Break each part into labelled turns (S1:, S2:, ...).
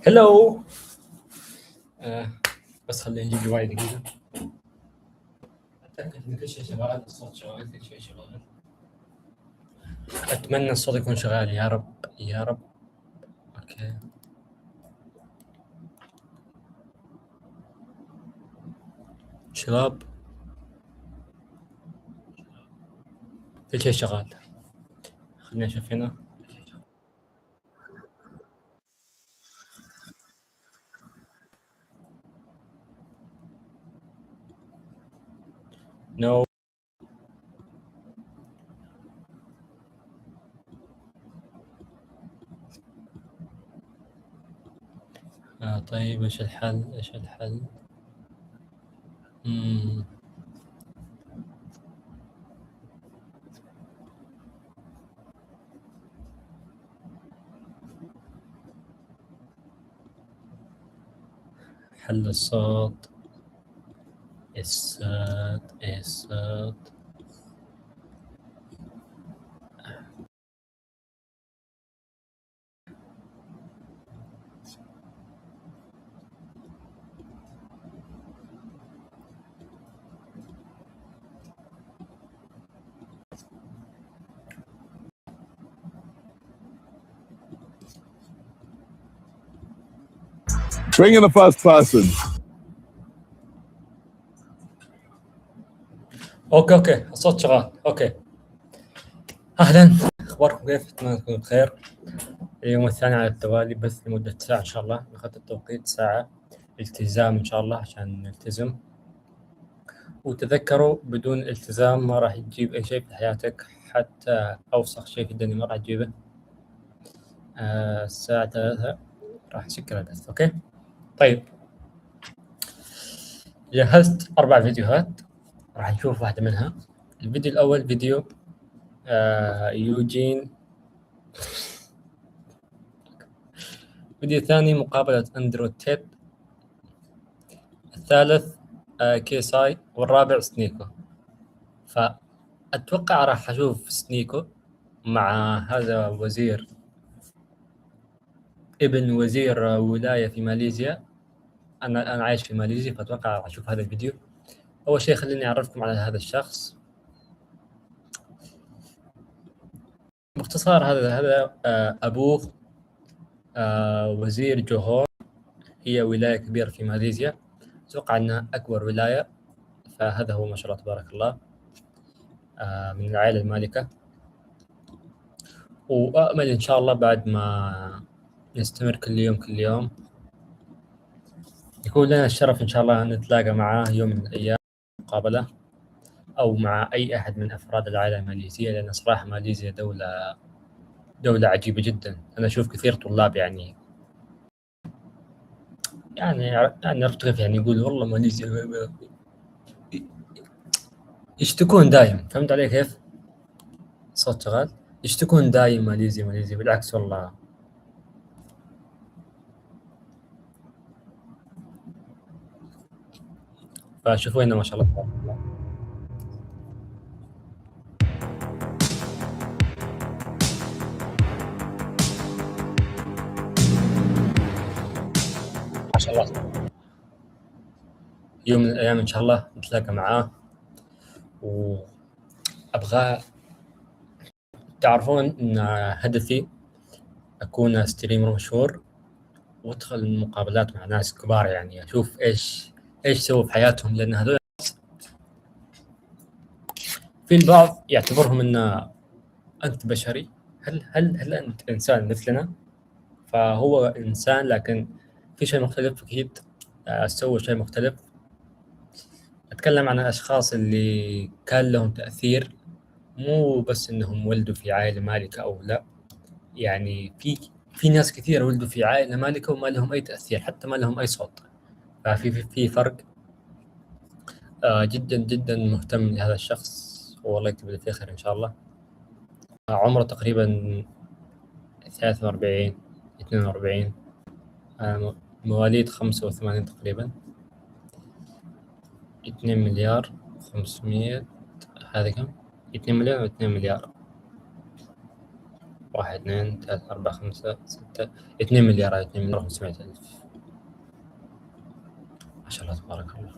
S1: هلو. بس خليني نجيب الواي دقيقة. أتأكد إن كل شيء شغال، الصوت شغال، كل شيء شغال. أتمنى الصوت يكون شغال يا رب يا رب. أوكي. شباب كل شيء شغال. خلينا نشوف هنا. نو. طيب إيش الحل؟ حل الصوت. الصوت.
S2: Bring in the first person.
S1: اوكي الصوت شغال. اوكي اهلا، اخباركم كيف؟ اتمنى تكونوا بخير. اليوم الثاني على التوالي بث لمدة ساعة ان شاء الله. اخذت التوقيت ساعة التزام ان شاء الله عشان نلتزم. وتذكروا بدون التزام ما راح تجيب اي شيء في حياتك، حتى اوسخ شيء في الدنيا ما راح تجيبه. الساعة 3 راح نسكر البث. اوكي طيب، جهزت 4 فيديوهات راح نشوف واحدة منها. الفيديو الأول فيديو يوجين. الفيديو الثاني مقابلة أندرو تيد. الثالث كيساي. والرابع سنيكو. فأتوقع راح أشوف سنيكو مع هذا وزير، ابن وزير ولاية في ماليزيا. أنا عايش في ماليزيا، فأتوقع راح أشوف هذا الفيديو. أول شيء خليني أعرفكم على هذا الشخص باختصار. هذا أبوه وزير جوهور، هي ولاية كبيرة في ماليزيا، أتوقع أنها أكبر ولاية. فهذا هو ما شاء الله تبارك الله، من العائلة المالكة. وأأمل إن شاء الله بعد ما نستمر كل يوم يكون لنا الشرف إن شاء الله أن نتلاقى معاه يوم من الأيام مقابلة، أو مع أي أحد من أفراد العائلة الماليزية. لأن صراحة ماليزيا دولة عجيبة جدا. أنا أشوف كثير طلاب يعني أرتغف يعني يقول والله ماليزيا يشتكون دايم. فهمت علي كيف؟ صوت شغال. يشتكون دايم ماليزيا. بالعكس والله. فشوفوا هنا ما شاء الله. ما شاء الله يوم من الأيام إن شاء الله نتلاقى معاه. وأبغى تعرفون أن هدفي أكون ستريمر مشهور وأدخل مقابلات مع ناس كبار، يعني أشوف إيش سووا في حياتهم. لأن هذول في البعض يعتبرهم أن أنت بشري. هل أنت إنسان مثلنا؟ فهو إنسان، لكن في شيء مختلف أكيد. سووا شيء مختلف. أتكلم عن الأشخاص اللي كان لهم تأثير، مو بس إنهم ولدوا في عائلة مالكة أو لا. يعني في ناس كثير ولدوا في عائلة مالكة وما لهم أي تأثير، حتى ما لهم أي صوت. ففي فرق. جدا جدا مهتم لهذا الشخص، والله يكتب له في خير إن شاء الله. عمره تقريبا 43 42. مواليد 85 تقريبا. 2 مليار 500. هذا كم؟ 2 مليون أو 2 مليار؟ 1 2 3 4 5 6 2 مليار 2 مليار و500 ألف. ما شاء الله تبارك الله.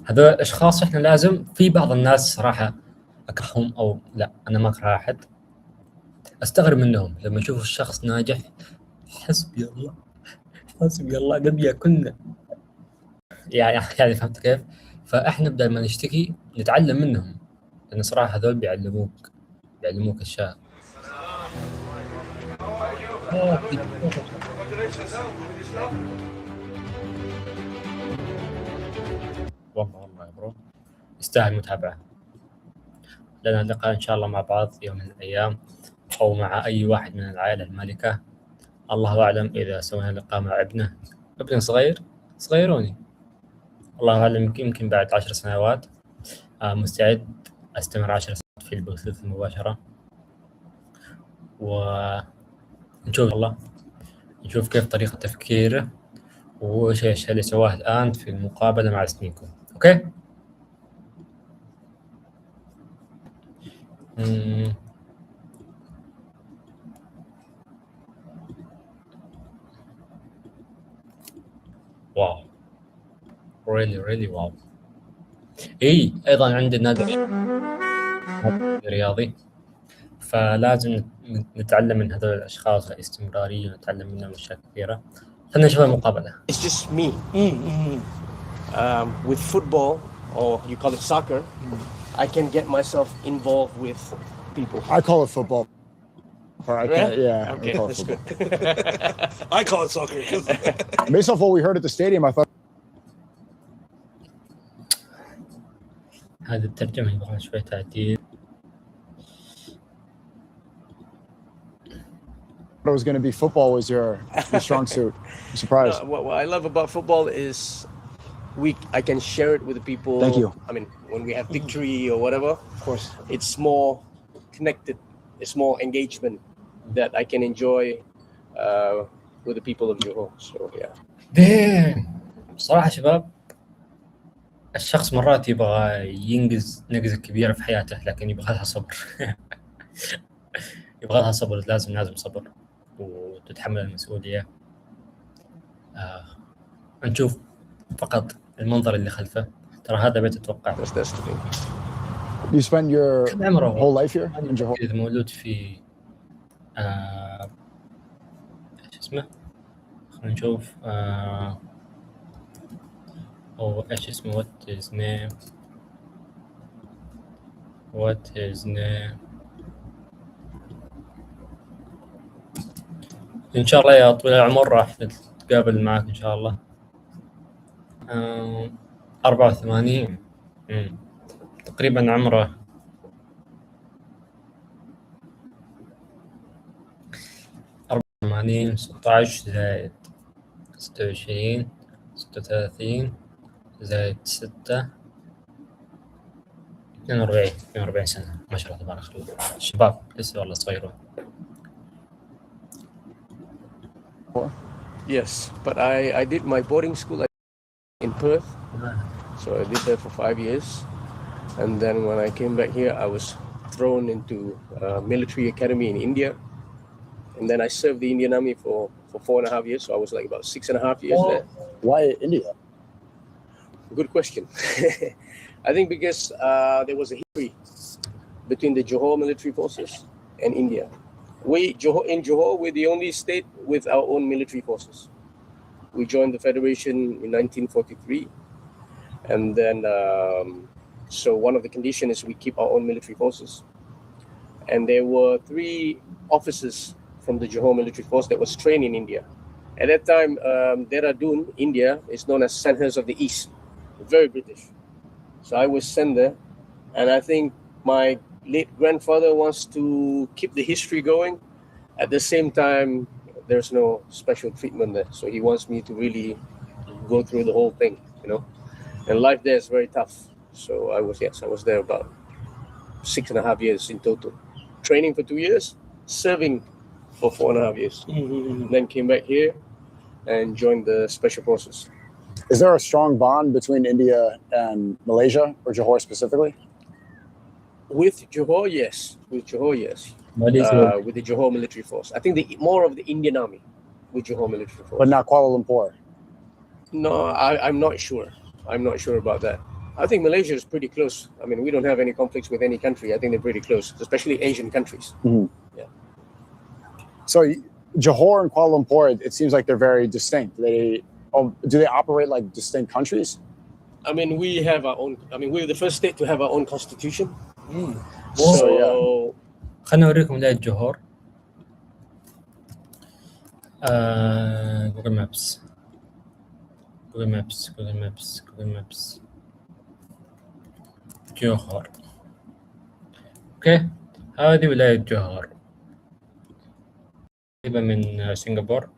S1: هذول الأشخاص إحنا لازم، في بعض الناس صراحة أكرههم أو لا أنا ما أكره أحد، أستغرب منهم لما يشوفوا الشخص ناجح حسبي الله حسبي الله نبي كنا يعني فهمت كيف؟ فإحنا بدل ما نشتكي نتعلم منهم، لأن صراحة هذول بيعلموك أشياء. والله يا برو يستاهل متابعة. لنا لقاء إن شاء الله مع بعض يوم من الأيام، أو مع أي واحد من العائلة المالكة. الله أعلم إذا سوينا لقاء مع ابن صغيروني، الله أعلم يمكن بعد 10 سنوات. مستعد أستمر 10 سنوات في البثوث المباشرة، ونشوف الله نشوف كيف طريقة تفكيره وإيش الأشياء اللي سواها الآن في المقابلة مع سنيكو. أوكي. واو really واو. أيضا عندنا نادي رياضي، فلازم نتعلم من هذول الأشخاص الاستمرارية ونتعلم منهم أشياء كثيرة. خلينا نشوف المقابلة.
S2: It's just me. With football, or you call it soccer, I can get myself involved with people.
S3: I call it football. Or I can't, yeah.
S2: Okay,
S3: I call it
S2: that's
S3: football.
S2: good. I call it soccer.
S3: Based off what we heard at the stadium, I thought
S1: هذه الترجمة يبغى شوية تعديل.
S3: it was going to be football was your strong suit. I'm surprised.
S2: What I love about football is I can share it with the people.
S3: Thank you.
S2: I mean, when we have victory or whatever,
S3: Of course.
S2: it's more connected. It's more engagement that I can enjoy with the people of Johor. So yeah.
S1: صراحة شباب، الشخص مرات يبغى ينجز نقزة كبيرة في حياته، لكن يبغى لها صبر. يبغى لها صبر، لازم صبر وتتحمل المسؤولية. نشوف فقط المنظر اللي خلفه، ترى هذا بيت أتوقع.
S2: That's the thing.
S3: You spend your
S1: عمره
S3: whole life here in Johor?
S1: إذا مولود في إيش اسمه؟ خلينا نشوف. أو إيش اسمه؟ What his name؟ إن شاء الله يا طويل العمر راح نتقابل معك إن شاء الله. 84 تقريبا عمره 84 16 زائد 26 36 زائد 6 42 سنة. ما شاء الله تبارك الله، الشباب لسه والله صغيرون.
S2: Yes, but I did my boarding school in Perth, so I did that for 5 years, and then when I came back here, I was thrown into military academy in India, and then I served the Indian Army for 4.5 years, so I was like about 6.5 years there.
S3: Why India?
S2: Good question. I think because there was a history between the Johor military forces and India. In Johor, we're the only state with our own military forces. We joined the Federation in 1943, and then so one of the conditions is we keep our own military forces. And there were 3 officers from the Johor military force that was trained in India. At that time, Dehradun, India, is known as Sandhurst of the East, very British. So I was sent there, and I think my late grandfather wants to keep the history going. At the same time, there's no special treatment there, so he wants me to really go through the whole thing, and life there is very tough. So I was there about 6.5 years in total, training for 2 years, serving for 4.5 years. Then came back here and joined the special forces.
S3: Is there a strong bond between India and Malaysia, or Johor specifically?
S2: With Johor, yes.
S1: ماليزيا
S2: with the Johor military force. I think more of the Indian army with Johor military force.
S3: but not Kuala Lumpur.
S2: No, I'm not sure. I'm not sure about that. I think Malaysia is pretty close. I mean, we don't have any conflicts with any country. I think they're pretty close, especially Asian countries.
S3: So Johor and Kuala Lumpur, it seems like they're very distinct. Do they operate like distinct countries?
S2: I mean, we have our own. I mean, we're the first state to have our own constitution.
S3: So,
S1: خلنا أوريكم ولاية جوهور. جوجل مابس جوهور. اوكي، هذه ولاية جوهور قريبة من سنغافورة.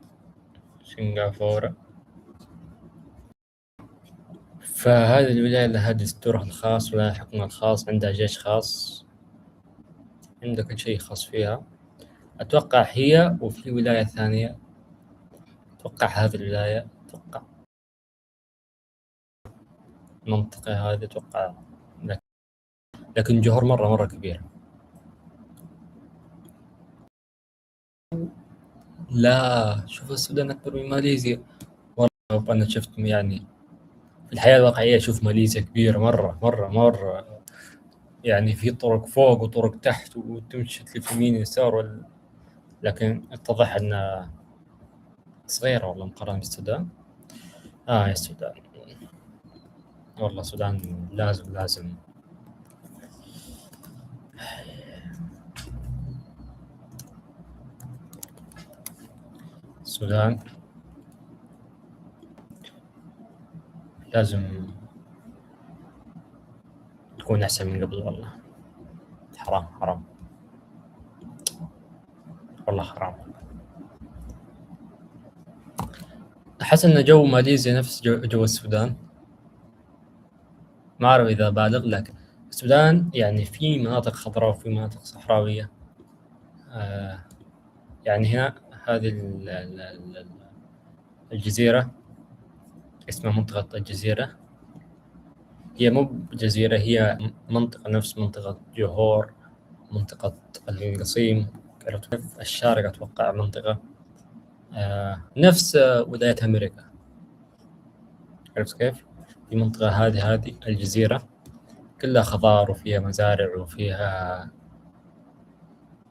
S1: فهذه الولاية لها دستورها الخاص ولها حكمها الخاص، عندها جيش خاص، عندها كل شيء خاص فيها. أتوقع هي وفي ولاية ثانية، أتوقع هذه الولاية، أتوقع المنطقة هذه، أتوقع لكن جوهر مرة كبيرة. لا، شوف السودان أكبر من ماليزيا. والله أنا شفت يعني في الحياة الواقعية، أشوف ماليزيا كبيرة مرة. يعني في طرق فوق وطرق تحت وتمشي تلف يمين يسار، لكن اتضح أنها صغيرة والله مقارنة بالسودان. يا السودان والله، السودان لازم السودان لازم تكون أحسن من قبل. والله حرام والله حرام. أحس أن جو ماليزيا نفس جو السودان، ما أعرف إذا بالغ، لكن السودان يعني في مناطق خضراء وفي مناطق صحراوية. يعني هنا هذه الجزيرة اسمها منطقة الجزيرة، هي مو جزيرة، هي منطقة نفس منطقة جوهور، منطقة القصيم، في الشارقة أتوقع منطقة نفس ولاية أمريكا. عرفت كيف؟ في منطقة هذه الجزيرة كلها خضار وفيها مزارع وفيها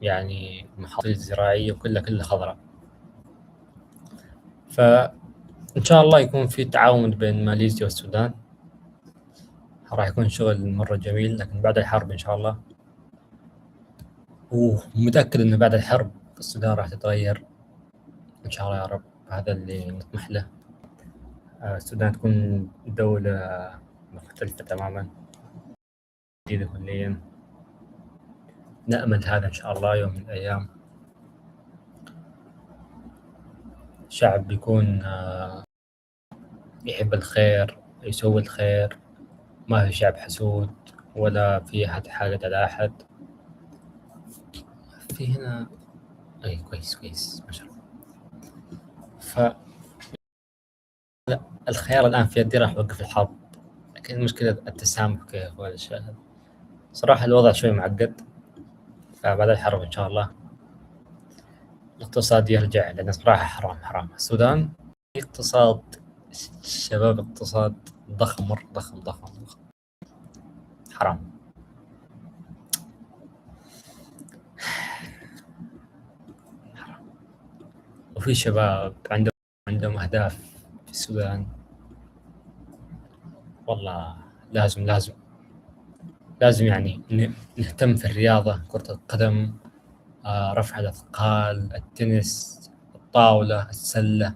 S1: يعني محاصيل زراعية وكلها خضراء. فإن شاء الله يكون في تعاون بين ماليزيا والسودان، راح يكون شغل مرة جميل، لكن بعد الحرب إن شاء الله. ومتأكد إنه بعد الحرب السودان راح تتغير إن شاء الله يا رب، هذا اللي نطمح له. السودان تكون دولة مختلفة تماما، جديدة كليا. نأمل هذا إن شاء الله يوم من الأيام. شعب يكون يحب الخير، يسوي الخير، ما في شعب حسود ولا في أحد حاقد على أحد. في هنا أي كويس ما شاء الله. لا، الخيار الآن في يدي، راح أوقف الحرب، لكن المشكلة التسامح كيف والأشياء هذه. صراحة الوضع شوي معقد، فبعد الحرب إن شاء الله الاقتصاد يرجع، لأن صراحة حرام. السودان اقتصاد شباب، اقتصاد ضخم مرة، ضخم حرام. وفي شباب عندهم أهداف في السودان. والله لازم يعني نهتم في الرياضة، كرة القدم، رفع الأثقال، التنس، الطاولة، السلة.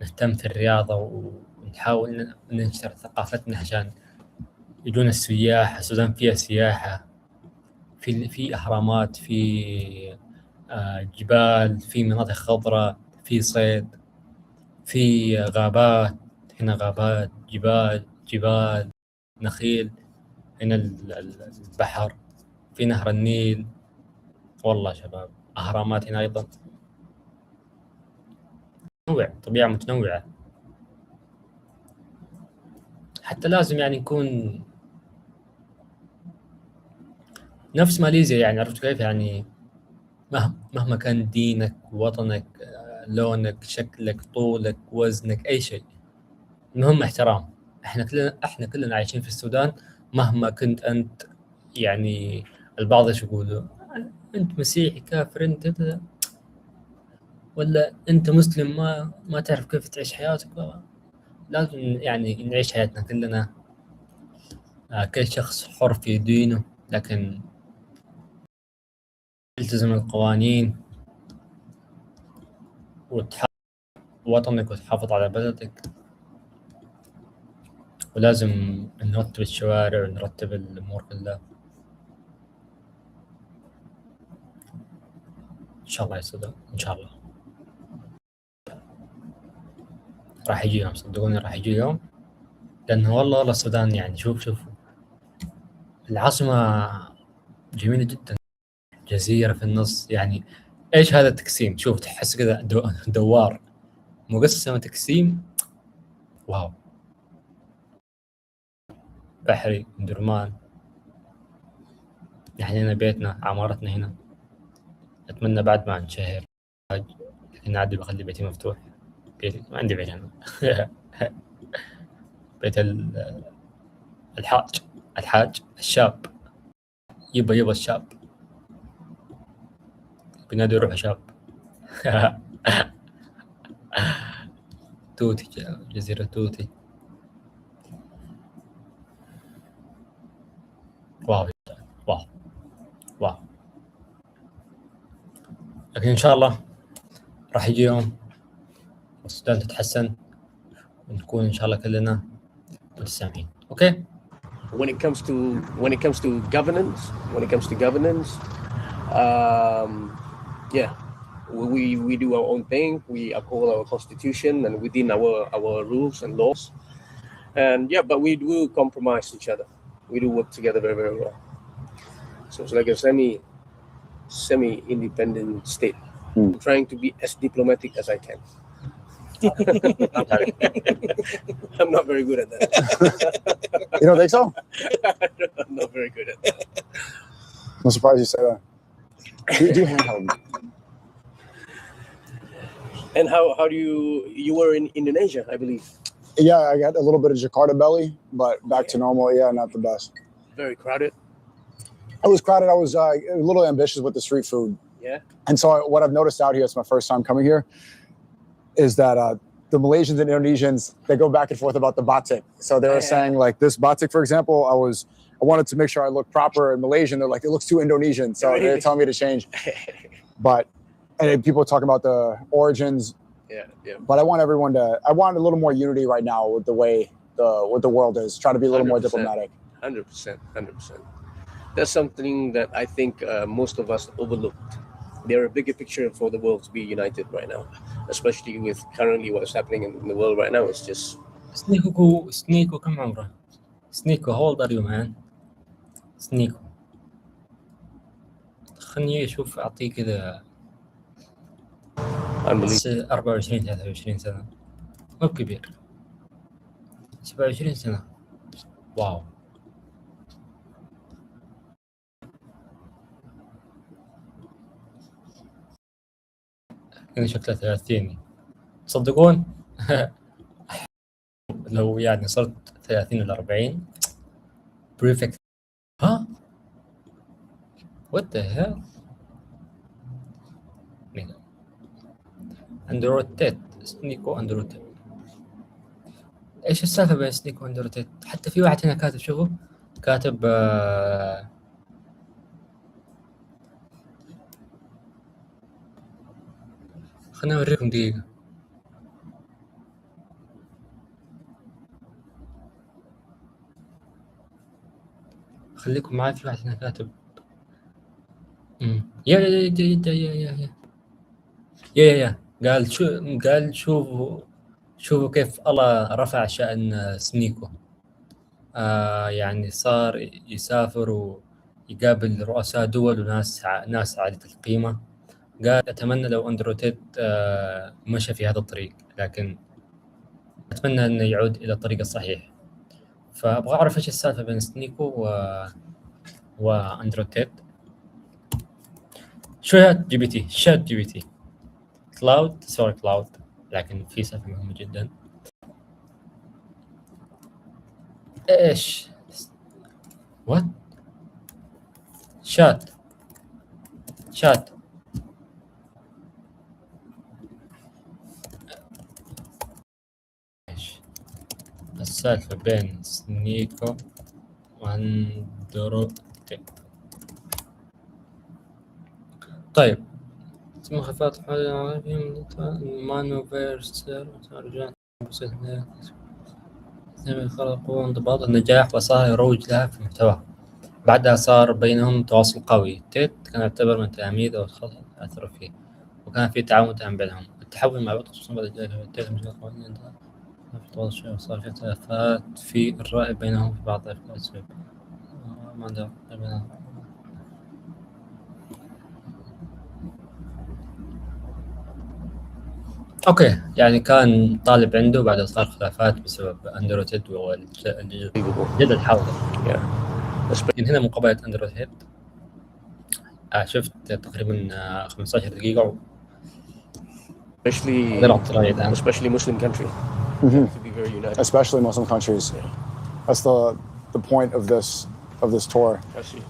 S1: نهتم في الرياضة ونحاول ننشر ثقافتنا عشان يجون السياح. السودان فيها سياحة، في أهرامات، في جبال، في مناطق خضراء، في صيد، في غابات. هنا غابات، جبال نخيل، هنا البحر، في نهر النيل. والله شباب، أهرامات هنا أيضا، طبيعة متنوعة. حتى لازم يعني نكون نفس ماليزيا، يعني عرفت كيف؟ يعني مهما كان دينك، وطنك، لونك، شكلك، طولك، وزنك، أي شيء، المهم احترام. احنا كلنا عايشين في السودان. مهما كنت أنت، يعني البعض ايش يقولوا، أنت مسيحي كافر، أنت ولا أنت مسلم، ما تعرف كيف تعيش حياتك. لازم يعني نعيش حياتنا كلنا، كل شخص حر في دينه، لكن التزم القوانين وتحافظ وطنك وتحافظ على بلدك. ولازم نرتب الشوارع ونرتب الأمور كلها. إن شاء الله يا صدق، إن شاء الله راح يجي يوم، صدقوني راح يجي يوم. لأنه والله السودان يعني شوف العاصمة جميلة جدا، جزيرة في النص. يعني إيش هذا التقسيم؟ شوف تحس كذا دوار مقسمة تقسيم. واو، بحري، درمان. يعني هنا بيتنا، عمارتنا هنا. أتمنى بعد ما نشهر لكن عادي بخلي بيتي مفتوح. بيتي ما عندي بيت أنا. بيت الحاج الشاب. يبا الشاب بنادي يروح شاب. توتي، جزيرة توتي. واو واو واو. لكن إن شاء الله راح يجي يوم والسودان تتحسن، ونكون إن شاء الله كلنا متسامحين. أوكي.
S2: When it comes to governance, yeah, we do our own thing. We uphold our constitution and within our rules and laws. And yeah, but we do compromise each other. We do work together very, very well. So it's like a semi-independent state. I'm trying to be as diplomatic as I can. I'm not very good at that.
S3: You don't think so?
S2: I'm not very good at that.
S3: I'm surprised you said that. Do handheld.
S2: And how do you were in Indonesia, I believe?
S3: Yeah, I got a little bit of Jakarta belly, but back to normal. Yeah, not the best.
S2: Very crowded.
S3: It was crowded. I was a little ambitious with the street food.
S2: Yeah.
S3: And so what I've noticed out here, it's my first time coming here, is that the Malaysians and Indonesians, they go back and forth about the batik. So they were saying like this batik, for example, I wanted to make sure I look proper in Malaysian. They're like, it looks too Indonesian. So they're telling me to change. But and then people talking about the origins.
S2: Yeah.
S3: But I want a little more unity right now with the way the world is. Try to be a little more
S2: 100%.
S3: diplomatic.
S2: 100%. That's something that I think most of us overlooked. There are a bigger picture for the world to be united right now, especially with currently what's happening in the world right now. It's just
S1: سنيكو كم عمره؟ سنيكو, how old are you, man? سنيكو, خلني أشوف أعطيه كذا. 24 23 سنة, مو كبير. 27 سنة. واو. كان شكله 30. تصدقون؟ لو يعني صرت 30 ولا 40 بريفكت. ها؟ what the hell؟ اندروتيت. سنيكو اندروتيت. ايش السالفة بين سنيكو واندروتيت؟ حتى في واحد هنا كاتب، شوفوا كاتب خلنا اوريكم دقيقة. خليكم معي. في واحد هنا كاتب يا قال شوفوا كيف الله رفع شأن سنيكو. يعني صار يسافر ويقابل رؤساء دول وناس عالية القيمة. قال أتمنى لو أندروتيت مشى في هذا الطريق، لكن أتمنى أنه يعود إلى الطريق الصحيح. فأبغى أعرف إيش السالفة بين سنيكو وأندروتيت. شات جي بي تي، شات جي بي تي، كلاود، سوري كلاود، لكن في سالفة مهمة جدا. ايش وات شات شات ايش السالفة بين سنيكو واندرويد؟ طيب ثم خفات مانوفيرسر رجال خلقوا انضباط النجاح وصار يروج لها في محتواه. بعدها صار بينهم تواصل قوي. تيت كان يعتبر من التلاميذ أو الخطأ أثروا فيه، وكان في تعاون تام بينهم. التحول مع بعض خصوصا بعد ذلك تيت مجال قوانين عندها في تواصل، وصار في اختلافات في الرأي بينهم في بعض الأسباب. ما عنده اوكي، يعني كان طالب عنده بعد صار خلافات بسبب اندرويد والجدل حوله. من هنا مقابله اندرويد شفت تقريبا 15 دقيقه
S2: especially Muslim country.
S3: Mhm.
S2: To be very united.
S3: Especially Muslim countries. That's the point of this tour.
S2: I see.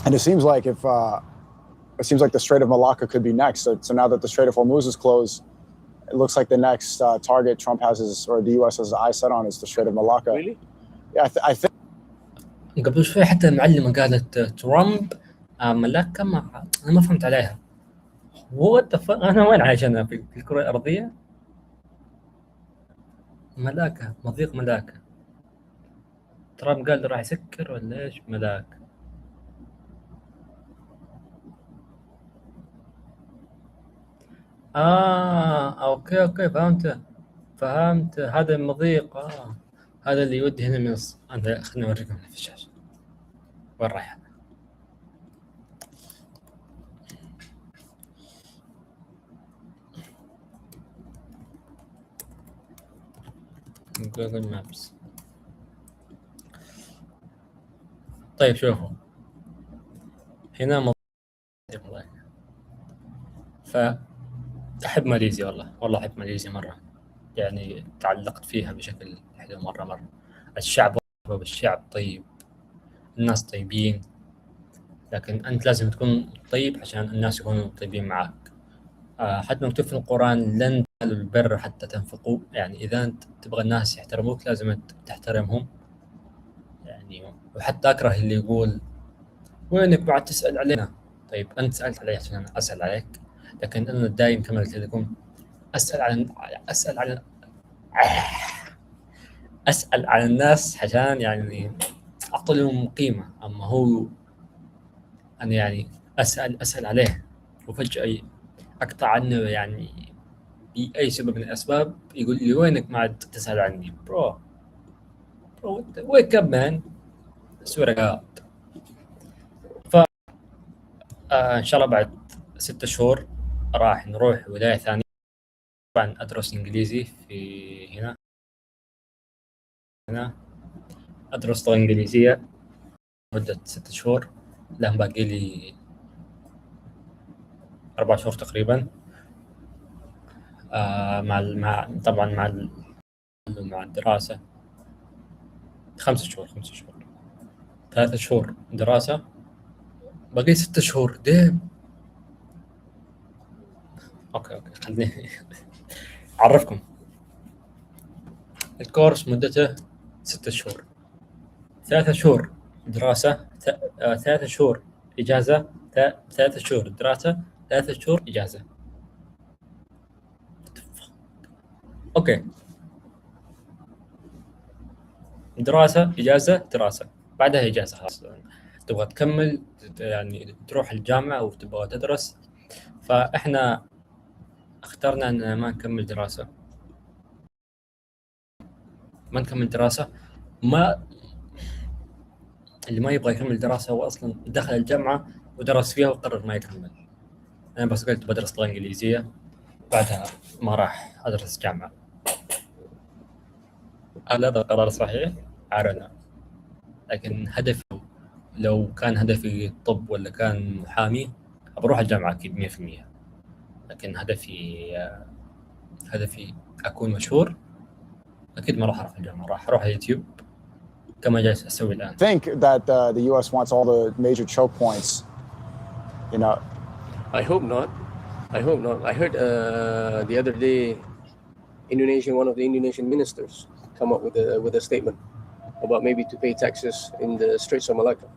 S3: And it seems like the Strait of Malacca could be next. So now that the Strait of Hormuz is closed, it looks like the next target Trump has or the U.S. has his eye set on is the Strait of Malacca.
S2: Really?
S3: Yeah, I think.
S1: قبل شوي حتى المعلمه قالت ترامب ملاكه، انا ما فهمت عليها. انا وين عايش انا في الكره الارضيه؟ ملاكه، مضيق ملاكه. ترامب قال له راح يسكر ولا ايش؟ ملاك. اوكي فهمت هذا المضيق. هذا اللي يودي هنا من أنا خليني اوريكم هنا في الشاشه وين رايح. جوجل مابس. طيب شوفوا هنا مضيق. فأحب ماليزيا، والله أحب ماليزيا مرة، يعني تعلقت فيها بشكل حلو مرة. الشعب طيب، الناس طيبين، لكن أنت لازم تكون طيب عشان الناس يكونوا طيبين معك. حتى مكتوب في القرآن لن تنالوا البر حتى تنفقوا. يعني إذا أنت تبغى الناس يحترموك لازم أنت تحترمهم. يعني وحتى أكره اللي يقول وينك بعد تسأل علينا. طيب أنت سألت علي عشان أنا أسأل عليك، لكن أنا دايم كما قلت لكم أسأل على الناس عشان يعني أعطي لهم قيمة. أما هو أنا يعني أسأل عليه وفجأة أقطع عنه، يعني بأي سبب من الأسباب يقول لي وينك ما عاد تسأل عني. برو wake up man. سورة إن شاء الله بعد 6 شهور راح نروح ولاية ثانية. طبعا أدرس إنجليزي في هنا أدرس لغة إنجليزية مدة 6 شهور. لهم باقي لي 4 شهور تقريبا. طبعا مع الدراسة 5 شهور 3 شهور دراسة، باقي 6 شهور ديم. اوكي خليني اعرفكم. الكورس مدته 6 شهور، 3 شهور دراسة، 3 شهور إجازة، 3 شهور دراسة، 3 شهور إجازة. اوكي دراسة إجازة دراسة، بعدها إجازة خلاص. تبغى تكمل يعني تروح الجامعة أو تبغى تدرس. فإحنا اخترنا أن ما نكمل دراسة. ما اللي ما يبغى يكمل دراسة هو أصلا دخل الجامعة ودرس فيها وقرر ما يكمل. أنا بس قلت بدرس لغة إنجليزية، بعدها ما راح أدرس جامعة. هل هذا القرار صحيح؟ أعلن، لكن هدفي لو كان هدفي طب ولا كان محامي بروح الجامعة أكيد 100%. لكن هدفي أكون مشهور، أكيد ما راح أروح الجامعة، راح أروح اليوتيوب كما جالس أسوي الآن.
S3: Think that the U.S. wants all the major choke points, you know.
S2: I hope not. I hope not. I heard the other day, one of the Indonesian ministers come up with a statement about maybe to pay taxes in the Straits of Malacca.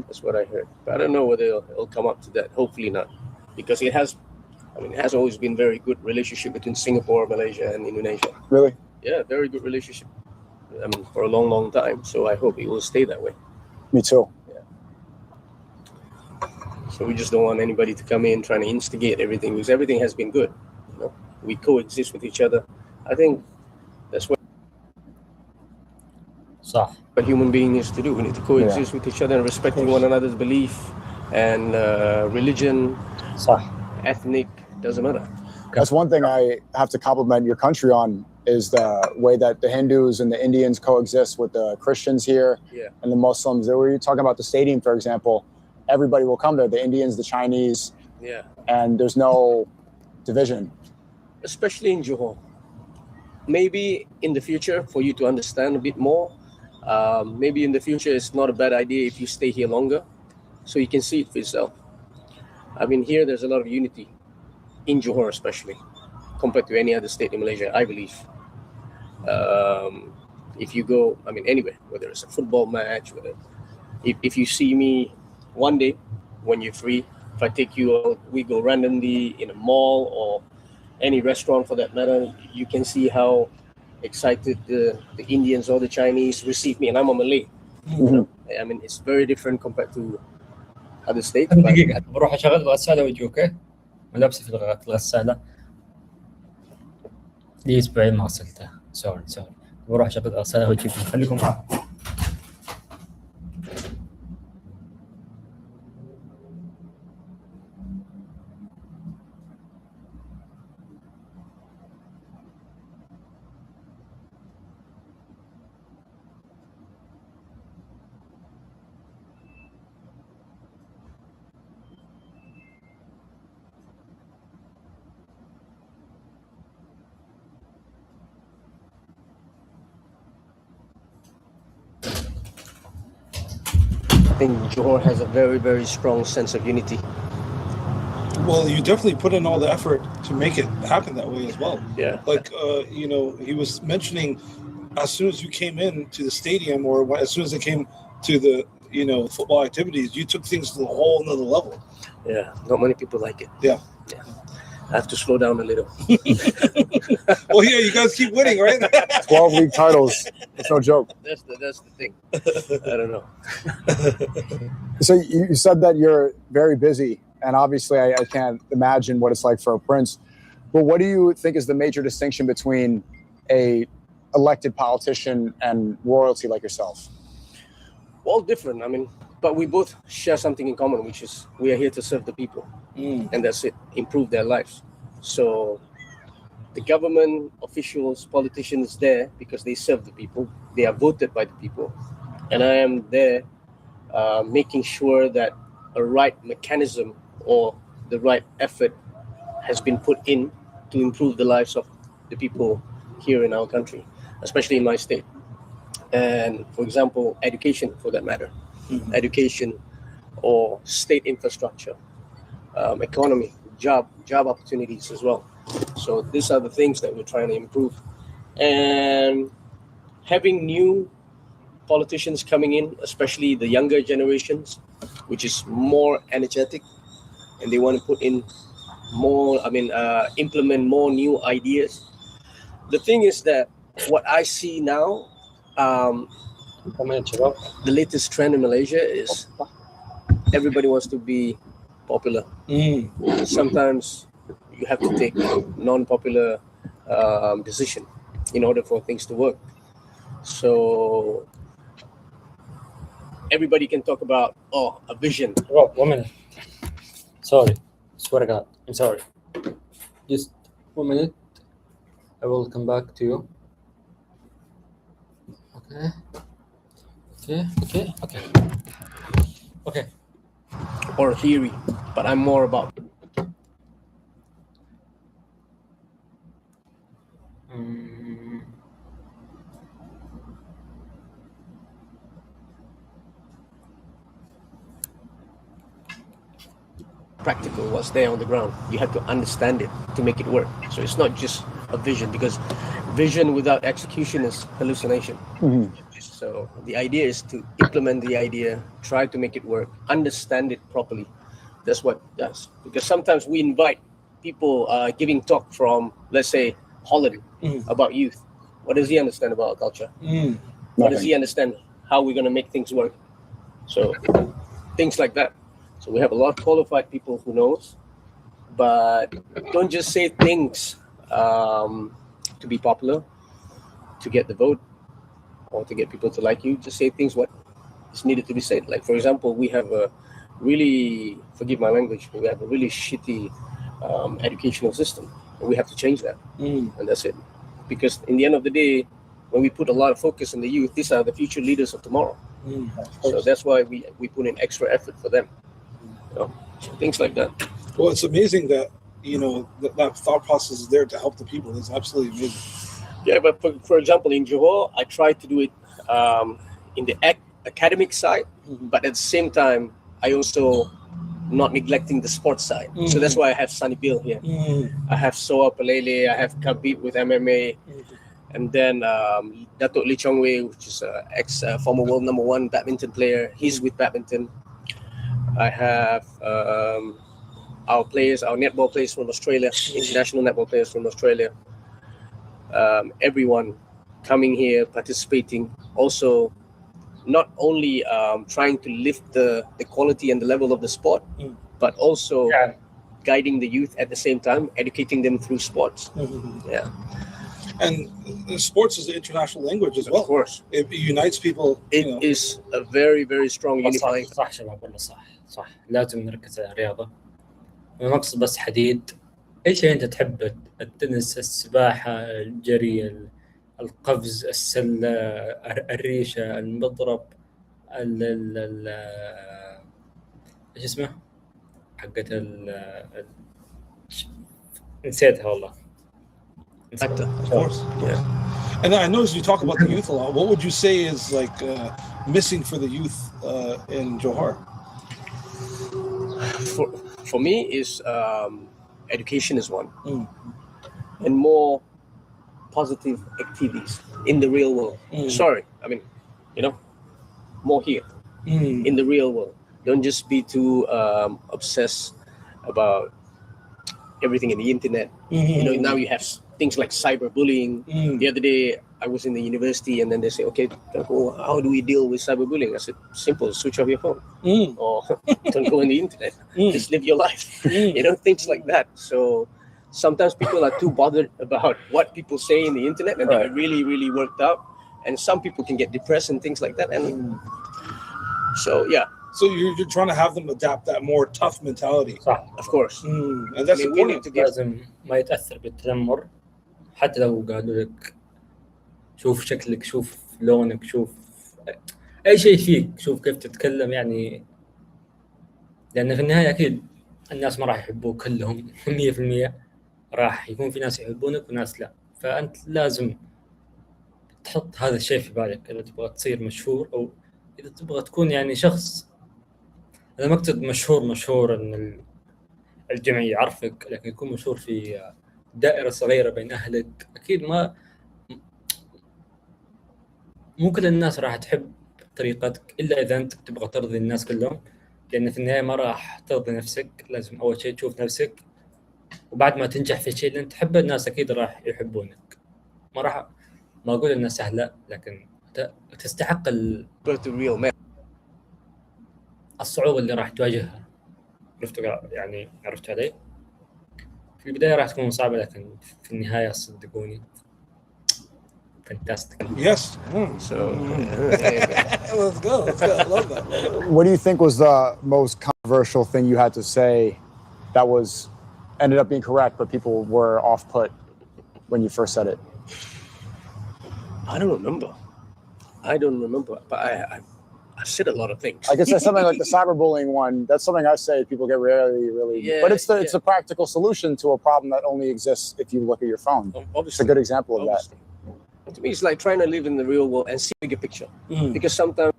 S2: That's what I heard. But I don't know whether it'll come up to that. Hopefully not, because it has always been very good relationship between Singapore, Malaysia, and Indonesia.
S3: Really?
S2: Yeah, very good relationship. I mean, for a long, long time. So I hope it will stay that way.
S3: Me too.
S2: So we just don't want anybody to come in trying to instigate everything, because everything has been good. You know, we coexist with each other. I think that's what a human being needs to do. We need to coexist with each other and respecting one another's belief and religion, ethnic, doesn't matter.
S3: That's one thing I have to compliment your country on, is the way that the Hindus and the Indians coexist with the Christians here and the Muslims. Were you talking about the stadium, for example? Everybody will come there, the Indians, the Chinese, and there's no division.
S2: Especially in Johor. Maybe in the future, for you to understand a bit more, maybe in the future it's not a bad idea if you stay here longer, so you can see it for yourself. I mean, here there's a lot of unity, in Johor especially, compared to any other state in Malaysia, I believe. If you go, I mean, anywhere, whether it's a football match, if you see me one day when you're free, if I take you out, we go randomly in a mall or any restaurant for that matter, you can see how excited the Indians or the Chinese receive me, and I'm a Malay. You know? I mean, it's very different compared to other states.
S1: دقيقة بروح أشغل الغسالة وأجي. أوكي، ملابسي في الغسالة لي أسبوعين ما غسلتها. سوري بروح أشغل الغسالة وأجي. خليكم معي.
S2: I think Johor has a very, very strong sense of unity.
S4: Well, you definitely put in all the effort to make it happen that way as well.
S2: Yeah.
S4: Like, he was mentioning as soon as you came in to the stadium, or as soon as they came to the, football activities, you took things to a whole nother level.
S2: Yeah. Not many people like it.
S4: Yeah.
S2: I have to slow down a little.
S4: Well, yeah, you guys keep winning, right?
S3: 12 league titles. It's no joke.
S2: That's the thing. I don't know.
S3: So you said that you're very busy, and obviously I can't imagine what it's like for a prince. But what do you think is the major distinction between a elected politician and royalty like yourself?
S2: All different. I mean, but we both share something in common, which is we are here to serve the people. And that's it, improve their lives. So the government officials, politicians there because they serve the people. They are voted by the people. And I am there making sure that a right mechanism or the right effort has been put in to improve the lives of the people here in our country, especially in my state. And for example, education for that matter. Education or state infrastructure, economy, job opportunities as well. So these are the things that we're trying to improve. And having new politicians coming in, especially the younger generations, which is more energetic, and they want to put in more, implement more new ideas. The thing is that what I see now, the latest trend in Malaysia is everybody wants to be popular. Sometimes you have to take non-popular decision in order for things to work. So everybody can talk about a vision.
S1: Oh, 1 minute. Sorry, swear to God, I'm sorry. Just 1 minute. I will come back to you. Okay. اوكي.
S2: or theory, but I'm more about
S1: أمم،
S2: practical, what's there on the ground. You have to understand it to make it work. So it's not just a vision, because vision without execution is hallucination. So the idea is to implement the idea, try to make it work, understand it properly. That's what it does. Because sometimes we invite people giving talk from, let's say, Holland about youth. What does he understand about our culture? What does he understand how we're going to make things work? So things like that. So we have a lot of qualified people who knows, but don't just say things to be popular, to get the vote, or to get people to like you. Just say things what is needed to be said. Like, for example, we have a really, forgive my language, we have a really shitty educational system. And we have to change that. And that's it. Because in the end of the day, when we put a lot of focus on the youth, these are the future leaders of tomorrow. So that's why we put in extra effort for them. You know, so things like that.
S4: Well, it's amazing that, you know, that thought process is there to help the people. It's absolutely amazing.
S2: Yeah, but for example, in Johor, I try to do it in the academic side, but at the same time, I also not neglecting the sports side. So that's why I have Sunny Bill here. I have Soa Palele, I have Khabib with MMA, and then Datuk Lee Chong Wei, which is former world number 1 badminton player. He's with badminton. I have our netball players from Australia, international netball players from Australia. Everyone coming here, participating, also not only trying to lift the quality and the level of the sport, but also guiding the youth at the same time, educating them through sports. Yeah.
S4: And sports is the international language as well.
S2: Of course.
S4: It unites people.
S2: It is a very, very strong unifying.
S1: صح شباب، والله صح لازم نركز على الرياضة. المقصد بس حديد، اي شيء انت تحبه، التنس، السباحة، الجري، القفز، السلة، الريشة، المضرب، ايش اسمه؟ حقت نسيتها والله.
S4: Of course. Yeah. And I noticed you talk about the youth a lot. What would you say is like missing for the youth in Johor?
S2: For me, is education is one, and more positive activities in the real world. Sorry, I mean, you know, more here in the real world. Don't just be too obsessed about everything in the internet. You know, now you have things like cyberbullying. The other day, I was in the university, and then they say, okay, how do we deal with cyberbullying? I said, simple, switch off your phone. Or don't go on the internet. Just live your life. You know, things like that. So sometimes people are too bothered about what people say in the internet, and they're really, really worked up. And some people can get depressed and things like that. And so, yeah.
S4: So you're trying to have them adapt that more tough mentality.
S1: صح.
S2: Of course.
S4: And that's
S2: I mean, we need
S4: important.
S2: to get
S1: لازم ما يتأثر بالتنمر، حتى لو قالوا لك شوف شكلك، شوف لونك، شوف أي شيء فيك، شوف كيف تتكلم، يعني لأن في النهاية أكيد الناس ما راح يحبوك كلهم 100%. راح يكون في ناس يحبونك وناس لا، فأنت لازم تحط هذا الشيء في بالك إذا تبغى تصير مشهور، أو إذا تبغى تكون يعني شخص. أنا ما أقصد مشهور إن الجميع يعرفك، لكن يكون مشهور في دائرة صغيرة بين أهلك. أكيد مو كل الناس راح تحب طريقتك إلا إذا أنت تبغى ترضي الناس كلهم، لأن في النهاية ما راح ترضي نفسك. لازم أول شيء تشوف نفسك، وبعد ما تنجح في الشيء اللي أنت تحبه الناس أكيد راح يحبونك. ما أقول إنها سهلة، لكن تستحق الصعوبة اللي راح تواجهها. عرفت علي؟ في البداية راح تكون صعبة، لكن في النهاية صدقوني fantastic.
S4: Yes.
S2: So
S4: Let's go. I love that.
S3: What do you think was the most controversial thing you had to say that ended up being correct, but people were off-put when you first said it?
S2: I don't remember, but I said a lot of things.
S3: I could say something like the cyberbullying one. That's something I say people get really.
S2: Yeah,
S3: but it's the practical solution to a problem that only exists if you look at your phone.
S2: Obviously,
S3: It's a good example of that.
S2: To me, it's like trying to live in the real world and see a bigger picture. Because sometimes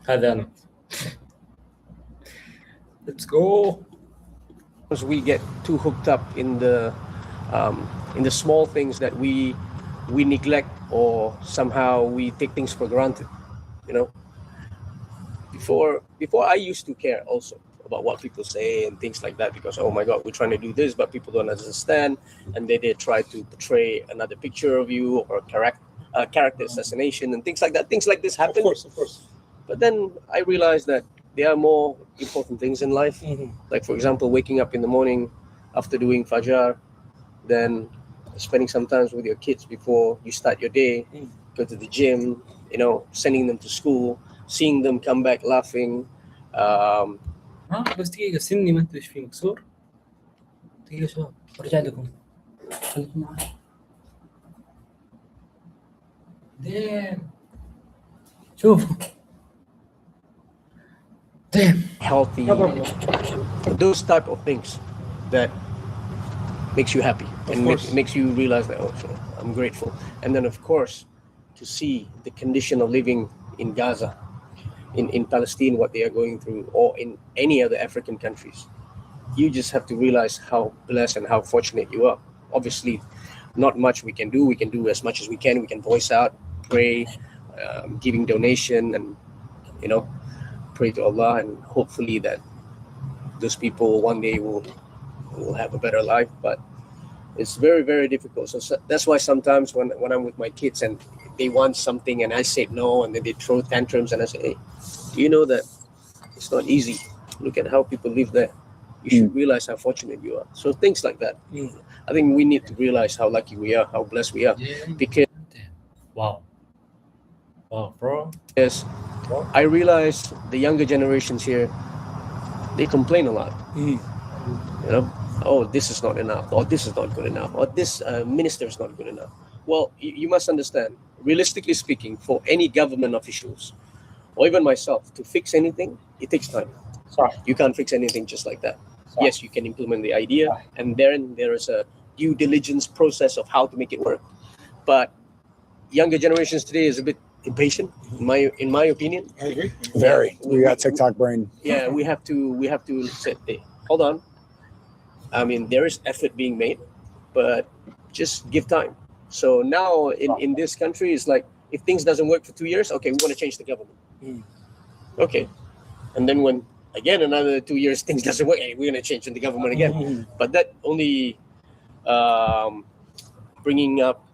S1: هذا أنا. Let's go.
S2: we get too hooked up in the small things that we neglect, or somehow we take things for granted. You know, before I used to care also about what people say and things like that, because oh my God, we're trying to do this, but people don't understand, and they try to portray another picture of you, or character assassination and things like that. Things like this happen.
S4: Of course.
S2: But then I realized that there are more important things in life. Like, for example, waking up in the morning after doing Fajr, then spending some time with your kids before you start your day, go to the gym, you know, sending them to school, seeing them come back laughing.
S1: بس دقيقة سني ما أنت إيش فيه مكسور؟ دقيقة شباب برجع لكم. خليكم معي. دام. شوفوا. دام.
S2: Healthy, those type of things that makes you happy and makes you realize that I'm grateful. And then of course to see the condition of living in Gaza, in Palestine, what they are going through, or in any other African countries, you just have to realize how blessed and how fortunate you are. Obviously not much we can do as much as we can. We can voice out, pray, giving donation, and you know, pray to Allah, and hopefully that those people one day will have a better life. But it's very, very difficult. So that's why sometimes when I'm with my kids and they want something and I say no, and then they throw tantrums, and I say, hey, do you know that it's not easy? Look at how people live there. You should realize how fortunate you are. So things like that. I think we need to realize how lucky we are, how blessed we are. Because
S1: Wow, bro.
S2: yes, I realize the younger generations here, they complain a lot. You know, oh, this is not enough, or this is not good enough, or this minister is not good enough. Well, you must understand, realistically speaking, for any government officials, or even myself, to fix anything, it takes time. You can't fix anything just like that. Yes, you can implement the idea, and then there is a due diligence process of how to make it work. But younger generations today is a bit impatient, in my opinion.
S4: I agree.
S3: Very. We got TikTok brain.
S2: Yeah, we have to say, hey, hold on. I mean, there is effort being made, but just give time. So now in this country, it's like, if things doesn't work for 2 years, okay, we want to change the government. Okay. And then when, again, another 2 years, things doesn't work, hey, we're going to change the government again. But that only bringing up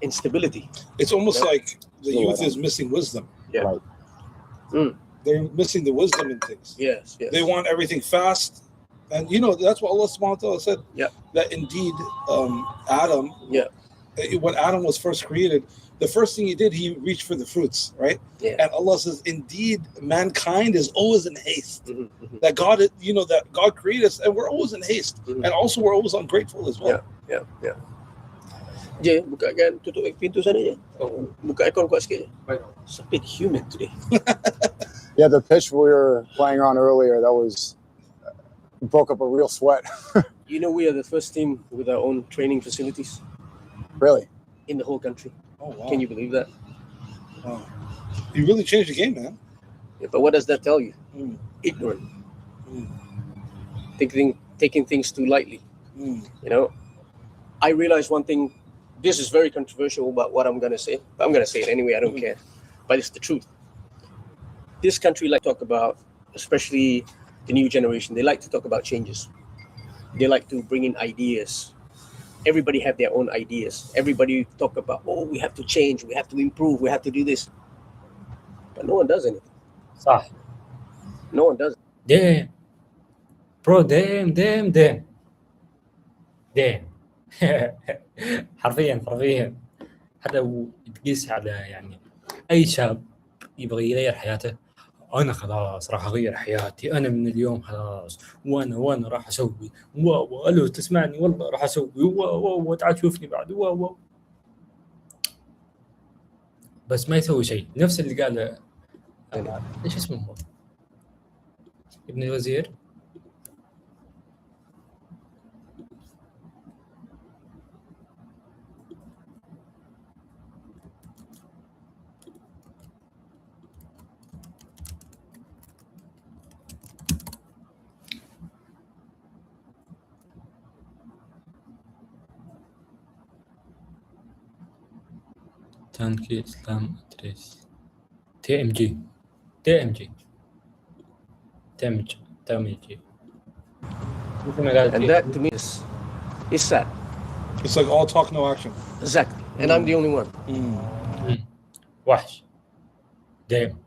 S2: instability.
S4: It's almost like the youth is missing wisdom.
S2: Yeah.
S3: Right.
S4: They're missing the wisdom in things.
S2: Yes.
S4: They want everything fast. And you know, that's what Allah subhanahu wa ta'ala said.
S2: Yeah.
S4: That indeed Adam, when Adam was first created, the first thing he did, he reached for the fruits, right?
S2: Yeah.
S4: And Allah says, indeed, mankind is always in haste. That God, you know, that God created us, and we're always in haste. And also we're always ungrateful as well.
S2: Yeah. Je, buka kan tutup pintu sana je. Buka aircon kuat sikit je. It's a bit humid today.
S3: Yeah, the pitch we were playing on earlier, that was broke up a real sweat.
S2: You know, we are the first team with our own training facilities.
S3: Really?
S2: In the whole country.
S4: Oh, wow.
S2: Can you believe that?
S4: Wow. You really changed the game, man.
S2: Yeah, but what does that tell you? Ignorant. Taking things too lightly. You know, I realize one thing. This is very controversial about what I'm going to say. But I'm going to say it anyway. I don't care. But it's the truth. This country like to talk about, especially the new generation, they like to talk about changes. They like to bring in ideas. Everybody have their own ideas. Everybody talk about, oh, we have to change, we have to improve, we have to do this. But no one does anything.
S1: صح.
S2: No one does.
S1: Damn. Bro, damn. حرفيا هذا تقيس على يعني اي شاب يبغى يغير حياته. انا خلاص راح اغير حياتي، انا من اليوم خلاص، وانا راح اسوي الو تسمعني والله راح اسوي تعال شوفني بعد بس ما يسوي شيء، نفس اللي قال ايش اسمه هو ابن الوزير تانكي اسلام ادريس تي ام جي مثل ما قال
S2: And that to me is sad.
S4: It's like all talk, no action.
S2: Exactly. And I'm the only one.
S1: وحش. ديم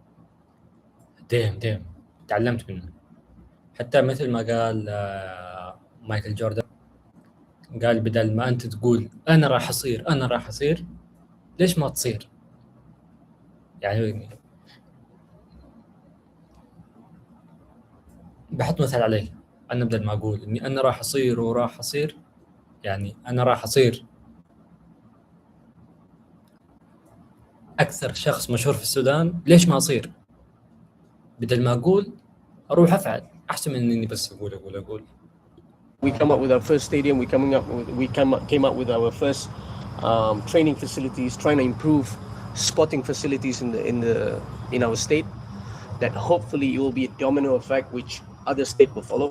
S1: تعلمت منه. حتى مثل ما قال مايكل جوردن، قال بدل ما أنت تقول أنا راح أصير ليش ما تصير؟ يعني بحط مثال عليه، أنا بدل ما أقول إني أنا راح أصير يعني أنا راح أصير أكثر شخص مشهور في السودان، ليش ما أصير؟ بدل ما أقول أروح أفعل، أحسن من إني بس أقول.
S2: We come up with our first stadium. We came up with our first training facilities, trying to improve sporting facilities in our state. That hopefully it will be a domino effect, which other states will follow.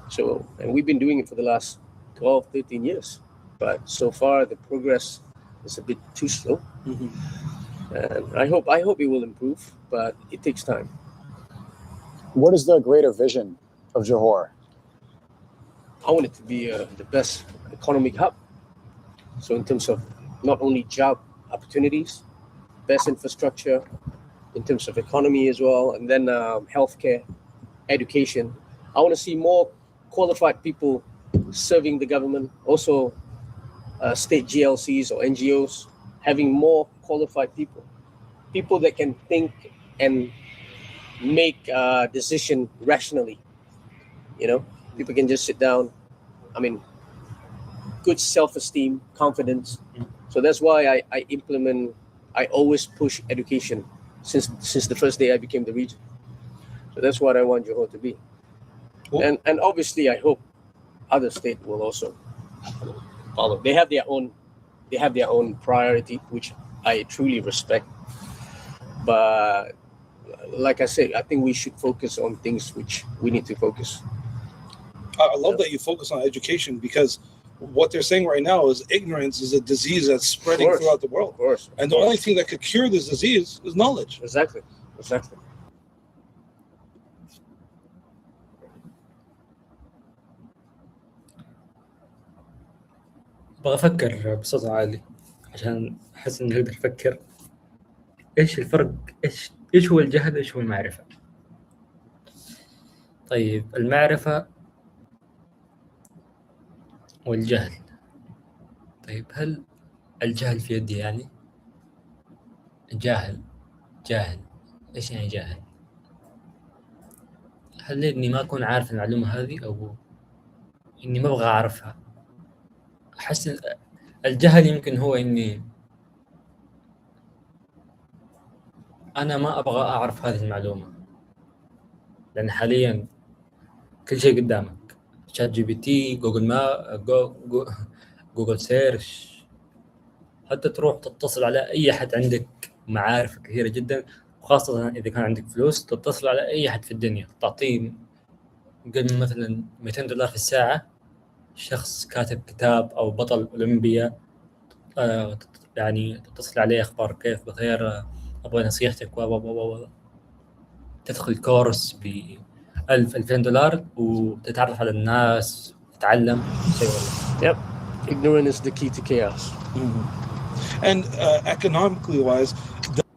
S2: So, and we've been doing it for the last 12, 13 years. But so far, the progress is a bit too slow. And I hope it will improve, but it takes time.
S3: What is the greater vision of Johor?
S2: I want it to be the best economic hub. So in terms of not only job opportunities, best infrastructure, in terms of economy as well, and then healthcare, education. I want to see more qualified people serving the government, also state GLCs or NGOs, having more qualified people that can think and make a decision rationally. You know, people can just sit down. I mean, good self-esteem, confidence. So that's why I always push education since the first day I became the region. So that's what I want Johor to be.
S4: Cool.
S2: And obviously I hope other states will also follow. They have their own priority, which I truly respect. But like I said, I think we should focus on things which we need to focus.
S4: I love that you focus on education, because what they're saying right now is ignorance is a disease that's spreading throughout the world.
S2: Of course.
S4: And the only thing that could cure this disease is knowledge.
S2: Exactly.
S1: أبغى أفكر بصوت عالي عشان أحس إني أقدر أفكر. إيش الفرق؟ إيش هو الجهل؟ إيش هو المعرفة؟ طيب المعرفة والجهل. طيب هل الجهل في يدي؟ يعني جاهل إيش يعني جاهل؟ هل إني ما أكون عارف المعلومة هذه أو إني ما أبغى أعرفها؟ أحس الجهل يمكن هو إني أنا ما أبغى أعرف هذه المعلومة، لأن حاليا كل شيء قدامك، شات جي بي تي، جوجل سيرش، حتى تروح تتصل على أي أحد، عندك معارف كثيرة جدا، وخاصة إذا كان عندك فلوس تتصل على أي أحد في الدنيا، تعطيه قبل مثلا $200 في الساعة، شخص كاتب كتاب أو بطل أولمبيا، يعني تتصل عليه أخبار كيف بخير، أبغى نصيحتك تدخل كورس $1000-2000 وتتعرف على الناس، تتعلم شيء والله.
S2: Yep. Ignorance is the key to chaos.
S4: And economically wise,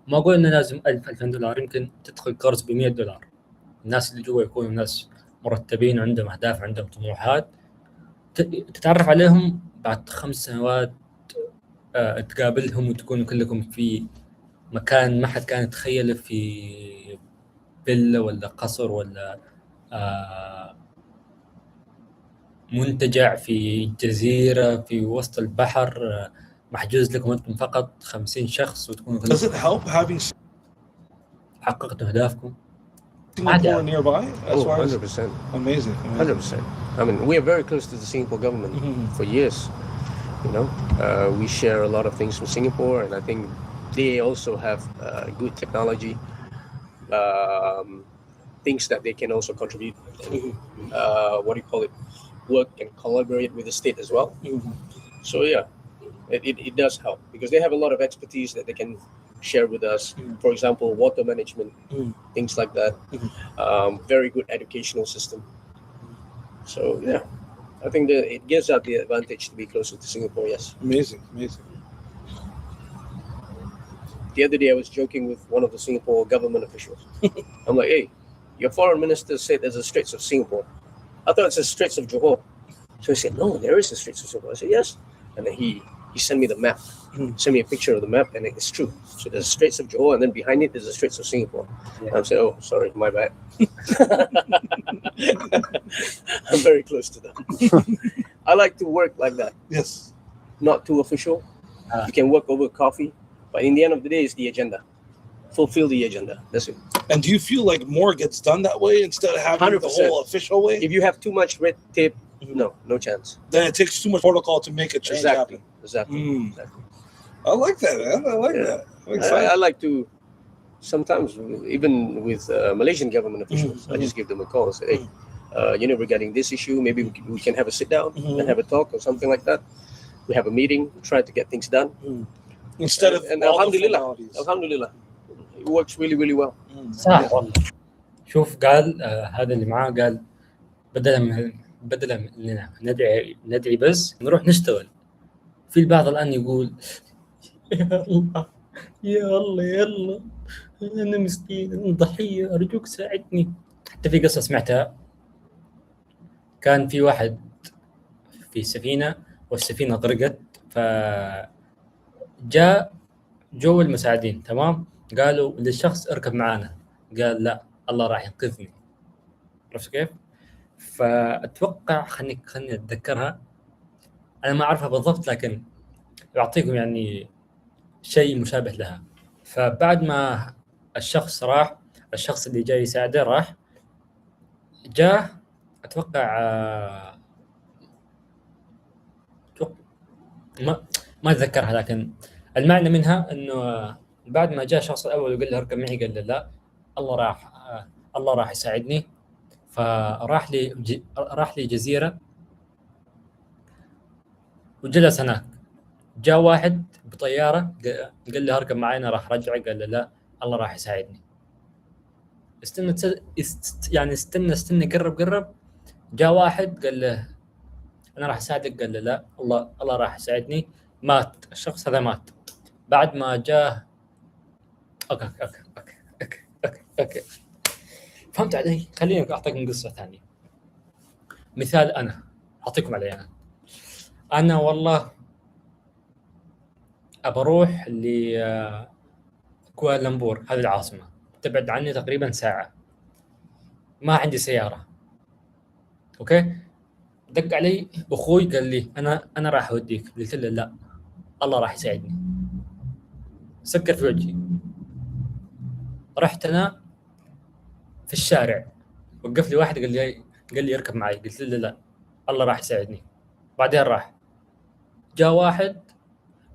S1: ما أقول إنه لازم $1000-2000، يمكن تدخل كورس $100. الناس اللي جوا يكونوا ناس مرتبين وعندهم أهداف وعندهم طموحات، تتعرف عليهم بعد 5 سنوات، تقابلهم وتكونوا كلكم في مكان ما حد كان يتخيله، في فيلا ولا قصر ولا منتجع في جزيرة في وسط البحر، محجوز لكم انتم فقط 50 شخص وتكونوا
S4: Does it
S1: كلكم
S4: help having
S1: حققتوا اهدافكم.
S4: Singapore nearby? As
S2: Oh,
S4: far as
S2: 100%.
S4: amazing.
S2: 100%. I mean, we are very close to the Singapore government for years. You know, we share a lot of things from Singapore, and I think they also have good technology, things that they can also contribute. What do you call it? Work and collaborate with the state as well. So yeah, it does help because they have a lot of expertise that they can share with us. For example, water management, things like that. Very good educational system. So yeah, I think that it gives us the advantage to be closer to Singapore. Yes.
S4: Amazing.
S2: The other day I was joking with one of the Singapore government officials. I'm like, hey, your foreign minister said there's a Straits of Singapore. I thought it's the Straits of Johor. So he said, no, there is a Straits of Singapore. I said, yes. And then he sent me the map, sent me a picture of the map, and it's true. So there's Straits of Johor, and then behind it there's the Straits of Singapore. And I said, oh, sorry, my bad. I'm very close to them. I like to work like that.
S4: Yes.
S2: Not too official. You can work over coffee, but in the end of the day, it's the agenda. Fulfill the agenda. That's it.
S4: And do you feel like more gets done that way instead of having the
S2: 100%.
S4: whole official way?
S2: If you have too much red tape, no chance.
S4: Then it takes too much protocol to make a change happen.
S2: Exactly.
S4: I like that, man. I like that. I'm excited.
S2: I like to sometimes, even with Malaysian government officials, I just give them a call and say, hey, regarding this issue, maybe we can have a sit down and have a talk or something like that. We have a meeting, try to get things done.
S4: Instead of
S2: and
S4: all the formalities.
S2: alhamdulillah, it works really, really well.
S1: صح والله. شوف قال هذا اللي معاه قال بدلا من اننا ندعي بس نروح نشتغل. في البعض الان يقول يا الله يلا انا مسكين انا ضحيه ارجوك ساعدني. حتى في قصه سمعتها كان في واحد في سفينه والسفينه غرقت فجاء جو المساعدين تمام قالوا للشخص اركب معانا قال لا الله راح ينقذني. عرفت كيف؟ فأتوقع خلني أتذكرها أنا ما أعرفها بالضبط لكن أعطيكم يعني شيء مشابه لها. فبعد ما الشخص راح الشخص اللي جاي يساعده راح جاء أتوقع ما أتذكرها لكن المعنى منها إنه بعد ما جاء الشخص الأول وقال له اركب معي قال له لا الله راح يساعدني. فراح لي جزيرة وجلس هناك. جاء واحد بطيارة قال له اركب معي راح رجع قال له لا الله راح يساعدني. استنى قرب جاء واحد قال له أنا راح أساعدك قال له لا الله راح يساعدني. مات الشخص هذا مات. بعد ما جاء أوكي فهمت علي؟ خليني أعطيكم قصة ثانية. مثال أنا أعطيكم عليه. أنا والله أبروح لكوالالمبور هذه العاصمة تبعد عني تقريبا ساعة. ما عندي سيارة. أوكي دق علي أخوي قال لي أنا راح أوديك. قلت له لا الله راح يساعدني. سكر في وجهي. رحت أنا في الشارع وقف لي واحد قال لي اركب معي. قلت له لا الله راح يساعدني. بعدين راح جاء واحد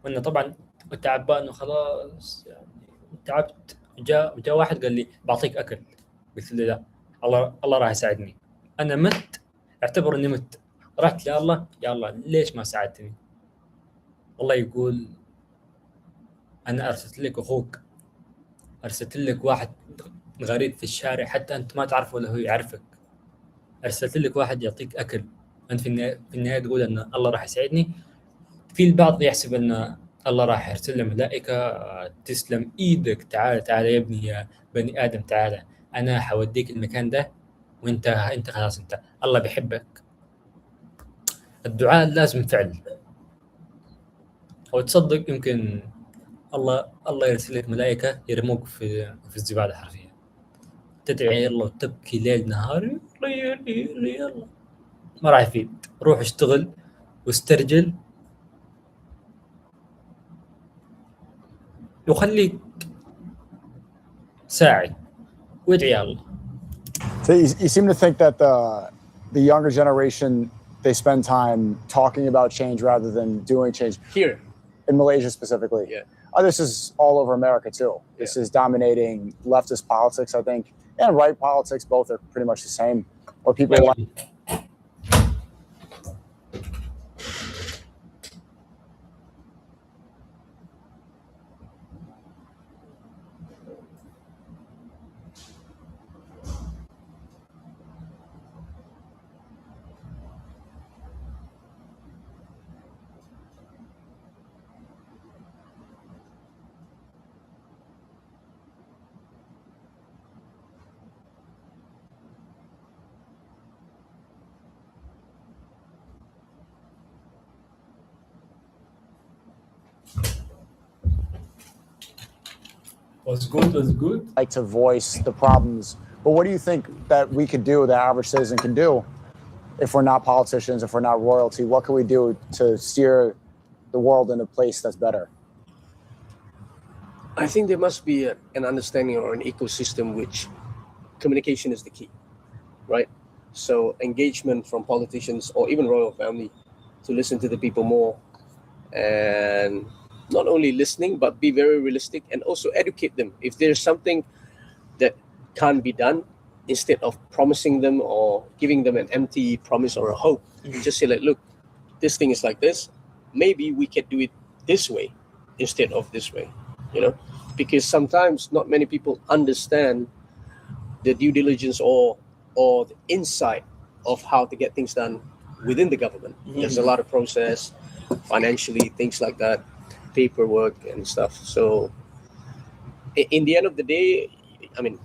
S1: وأنا طبعا تعبان وخلاص يعني تعبت. جاء واحد قال لي بعطيك أكل. قلت له لا الله راح يساعدني. أنا مت اعتبر إني مت. رحت يا الله ليش ما ساعدتني؟ الله يقول أنا أرسلت لك أخوك أرسلت لك واحد غريب في الشارع حتى أنت ما تعرفه ولا هو يعرفك. أرسلت لك واحد يعطيك أكل. أنت في النهاية تقول أن الله راح يساعدني. في البعض يحسب أن الله راح يرسل له ملائكة تسلم إيدك تعال يا ابني يا بني آدم تعال أنا حوديك المكان ده وأنت خلاص أنت الله بيحبك. الدعاء لازم فعل. وتصدق يمكن الله يرسل لك ملائكة يرموك في الزبالة حرفيا. تدعي الله وتبكي ليل نهار يلا ما راح يفيد. روح اشتغل واسترجل يخليك تساعد وادعي الله.
S3: So you seem to think that the younger generation, they spend time talking about change rather than doing change.
S2: Here,
S3: In Malaysia specifically.
S2: Yeah.
S3: This is all over America too. This is dominating leftist politics, I think, and right politics. Both are pretty much the same. Or people like.
S1: Was good.
S3: Like to voice the problems. But what do you think that we could do, the average citizen can do, if we're not politicians, if we're not royalty? What can we do to steer the world in a place that's better?
S2: I think there must be an understanding or an ecosystem which communication is the key, right? So engagement from politicians or even royal family to listen to the people more, and not only listening, but be very realistic and also educate them. If there's something that can't be done, instead of promising them or giving them an empty promise or a hope, just say like, look, this thing is like this. Maybe we can do it this way instead of this way, because sometimes not many people understand the due diligence or the insight of how to get things done within the government. There's a lot of process, financially, things like that, paperwork and stuff. So in the end of the day, I mean,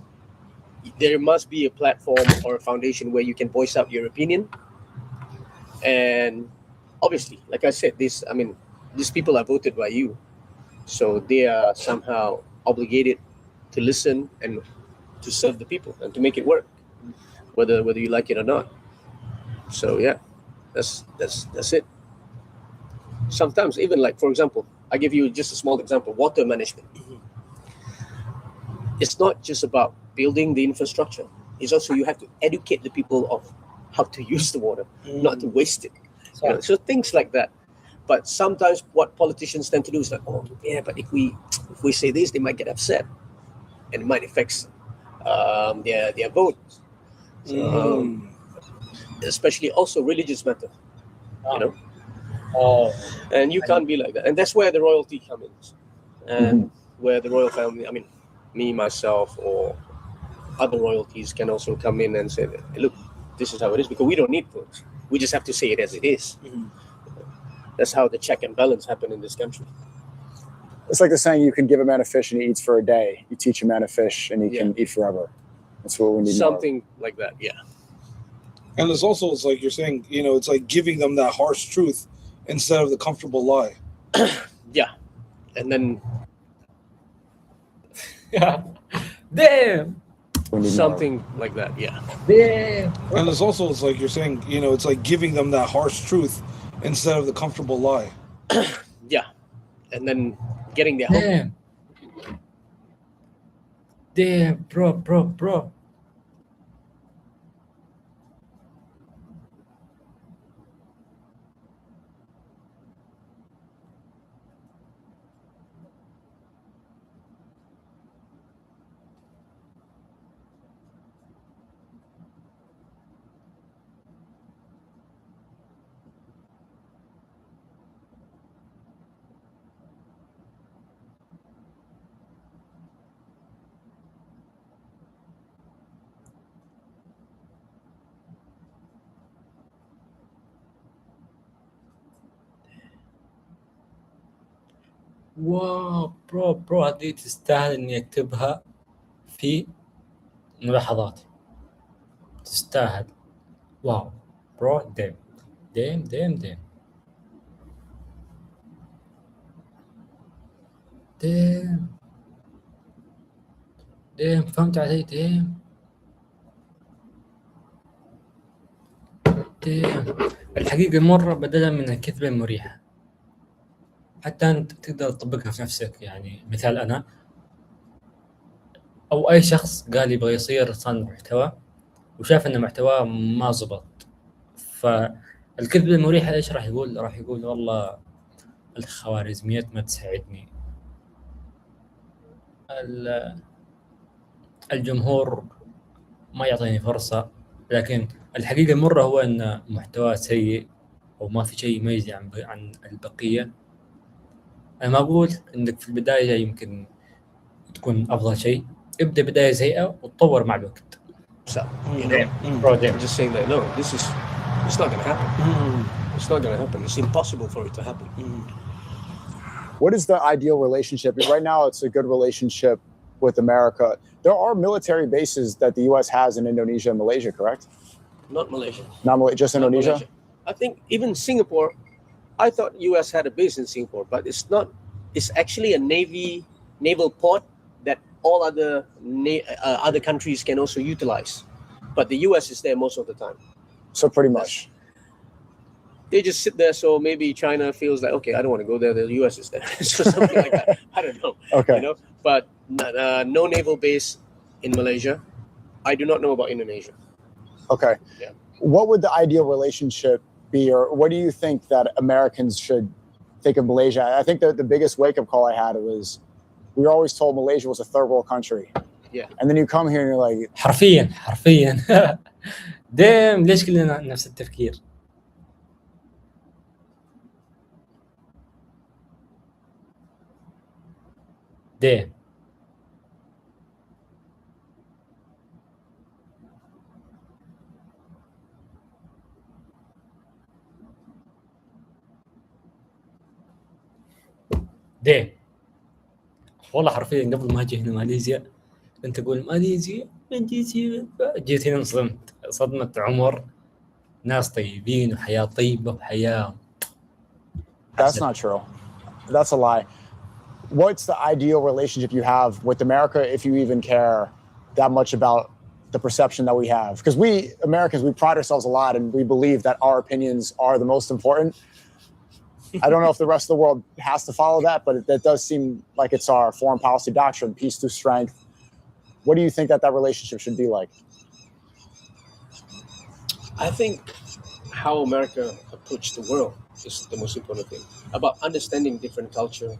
S2: there must be a platform or a foundation where you can voice out your opinion. And obviously, like I said, these people are voted by you. So they are somehow obligated to listen and to serve the people and to make it work, whether you like it or not. So yeah, that's it. Sometimes even, like, for example, I give you just a small example, water management. It's not just about building the infrastructure. It's also you have to educate the people of how to use the water, not to waste it. So things like that. But sometimes what politicians tend to do is like, oh yeah, but if we say this, they might get upset, and it might affect their vote. So, especially also religious matter, and you can't be like that. And that's where the royalty comes in, and where the royal family, I mean, me, myself, or other royalties can also come in and say, hey, look, this is how it is, because we don't need votes. We just have to say it as it is. That's how the check and balance happen in this country.
S3: It's like the saying, you can give a man a fish and he eats for a day. You teach a man a fish and he can eat forever. That's what we need.
S2: Something like that, yeah.
S4: And it's also, it's like you're saying, it's like giving them that harsh truth instead of the comfortable lie.
S2: Yeah. And then
S1: Damn.
S2: something like that, yeah.
S1: Damn.
S4: And it's also, it's like you're saying, it's like giving them that harsh truth instead of the comfortable lie.
S2: Yeah. And then getting their hope.
S1: Damn, bro. واو برو هذه تستاهل اني اكتبها في ملاحظاتي. تستاهل. واو برو ديم فهمت علي؟ ديم الحقيقة مرة بدلا من الكذبة المريحة. حتى أنت تقدر تطبقها في نفسك. يعني مثال أنا أو أي شخص قال يبغى يصير صانع محتوى وشاف أن محتواه ما زبط، فالكذبة المريحة إيش راح يقول؟ راح يقول والله الخوارزميات ما تساعدني، الجمهور ما يعطيني فرصة. لكن الحقيقة المرة هو أن محتواه سيء أو ما في شيء يميز عن البقية. أنا ما أقول أنك في البداية يمكن تكون أفضل شيء، ابدأ بداية سيئة وتطور مع الوقت.
S2: So, I'm just saying that no, it's not going to happen. It's not going to happen. It's impossible for it to happen.
S3: What is the ideal relationship? Right now, it's a good relationship with America. There are military bases that the U.S. has in Indonesia and Malaysia, correct?
S2: Not Malaysia.
S3: Just
S2: Not
S3: Indonesia?
S2: Malaysia. I think even Singapore, I thought U.S. had a base in Singapore, but it's not. It's actually a naval port that all other countries can also utilize. But the U.S. is there most of the time.
S3: So pretty much.
S2: They just sit there, so maybe China feels like, okay, I don't want to go there. The U.S. is there, so something like that. I don't know.
S3: Okay.
S2: You know, but no naval base in Malaysia. I do not know about Indonesia.
S3: Okay.
S2: Yeah.
S3: What would the ideal relationship be, or what do you think that Americans should think of Malaysia? I think that the biggest wake-up call I had was we were always told Malaysia was a third world country.
S2: Yeah.
S3: And then you come here and you're like,
S1: حرفيا ديم ليش كلنا نفس التفكير؟ ديم والله حرفيا قبل ما اجي هنا ماليزيا كنت اقول ماليزيا جيت هنا انصدمت صدمة عمر. ناس طيبين وحياة طيبة وحياة.
S3: that's not true. That's a lie. What's the ideal relationship you have with America, if you even care that much about the perception that we have? Because we Americans, we pride ourselves a lot and we believe that our opinions are the most important. I don't know if the rest of the world has to follow that, but that does seem like it's our foreign policy doctrine, peace through strength. What do you think that relationship should be like?
S2: I think how America approached the world is the most important thing. About understanding different culture,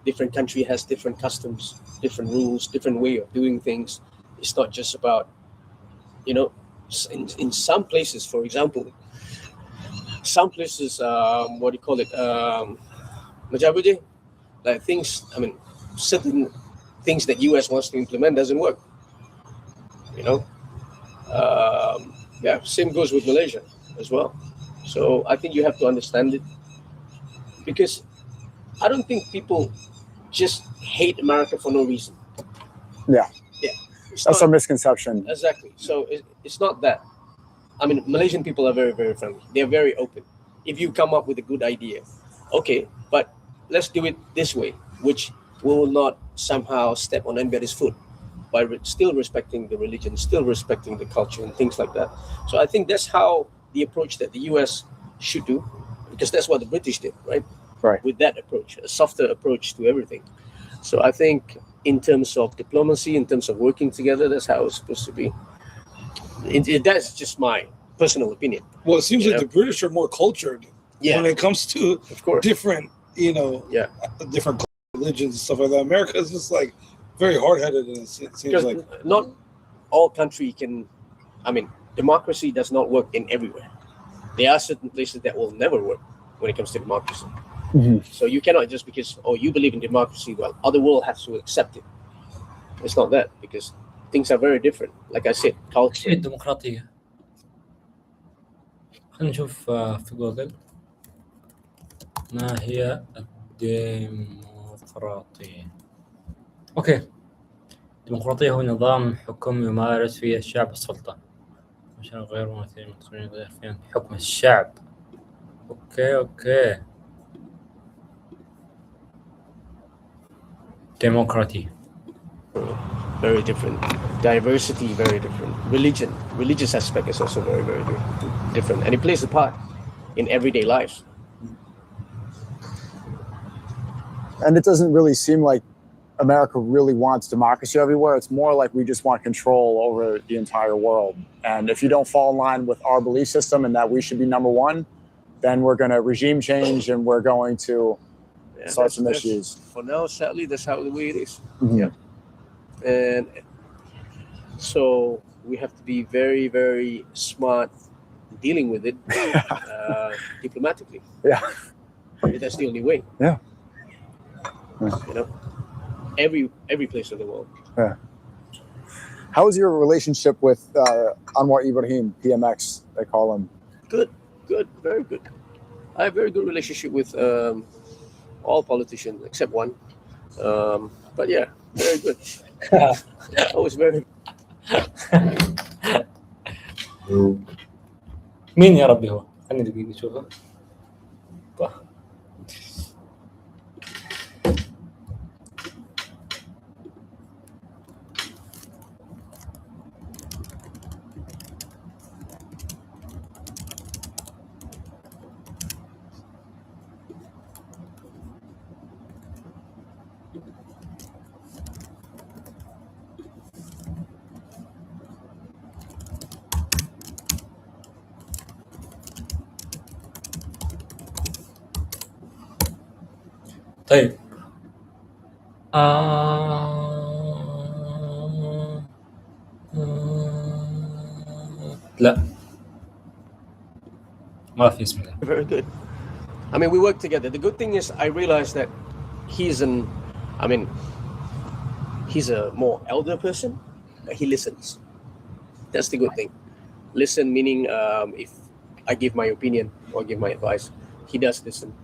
S2: different country has different customs, different rules, different way of doing things. It's not just about, you know, in some places, for example, some places, what do you call it? Majabuje, like things, I mean, certain things that US wants to implement doesn't work. You know? Yeah, same goes with Malaysia as well. So I think you have to understand it, because I don't think people just hate America for no reason.
S3: Yeah.
S2: Yeah.
S3: That's a misconception.
S2: Exactly. So it's not that. I mean, Malaysian people are very, very friendly. They're very open. If you come up with a good idea, okay, but let's do it this way, which will not somehow step on anybody's foot, by still respecting the religion, still respecting the culture and things like that. So I think that's how the approach that the US should do, because that's what the British did, right?
S3: Right.
S2: With that approach, a softer approach to everything. So I think in terms of diplomacy, in terms of working together, that's how it's supposed to be. That's just my personal opinion.
S4: Well, it seems like the British are more cultured when it comes to
S2: of course
S4: different, different religions and stuff like that. America is just like very hard-headed, and it seems
S2: because
S4: like
S2: not all country can. I mean, democracy does not work in everywhere. There are certain places that will never work when it comes to democracy.
S3: Mm-hmm.
S2: So you cannot just because you believe in democracy, well, other world has to accept it. It's not that, because things are very different. Like I said, culture.
S1: الديمقراطية. خلينا نشوف في جوجل ما هي الديمقراطية. اوكي، الديمقراطية هو نظام حكم يمارس فيه الشعب السلطة عشان غير ممثلين مدخولين غير فين حكم الشعب. اوكي democracy.
S2: Very different. Diversity, very different. Religious aspect is also very, very different. And it plays a part in everyday life.
S3: And it doesn't really seem like America really wants democracy everywhere. It's more like we just want control over the entire world. And if you don't fall in line with our belief system and that we should be number one, then we're going to regime change and we're going to start some issues.
S2: For now, sadly, that's how the way it is.
S3: Mhm.
S2: Yeah. And so we have to be very, very smart dealing with it diplomatically.
S3: Yeah.
S2: That's the only way.
S3: Yeah.
S2: You know, every place in the world.
S3: Yeah. How is your relationship with Anwar Ibrahim, PMX, they call him?
S2: Good, very good. I have a very good relationship with all politicians except one. But yeah, very good. Always very.
S1: مين يا ربي هو؟ خليني دقيقة أشوفه. طيب. طيب لا ما في اسم له.
S2: Very good. I mean, we work together. The good thing is I realized that he's a more elder person, but he listens. That's the good thing. Listen meaning if I give my opinion or give my advice, he does listen.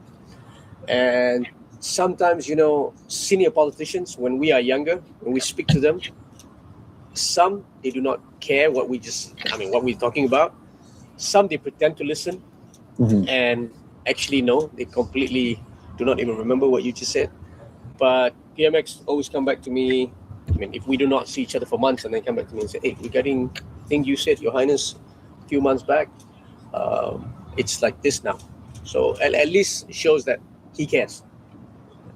S2: And sometimes, senior politicians, when we are younger, when we speak to them, some, they do not care what we're talking about. Some, they pretend to listen.
S3: Mhm.
S2: And actually, no, they completely do not even remember what you just said. But PMX always come back to me. If we do not see each other for months and then come back to me and say, hey, regarding thing you said, Your Highness, a few months back, it's like this now. So at least it shows that he cares.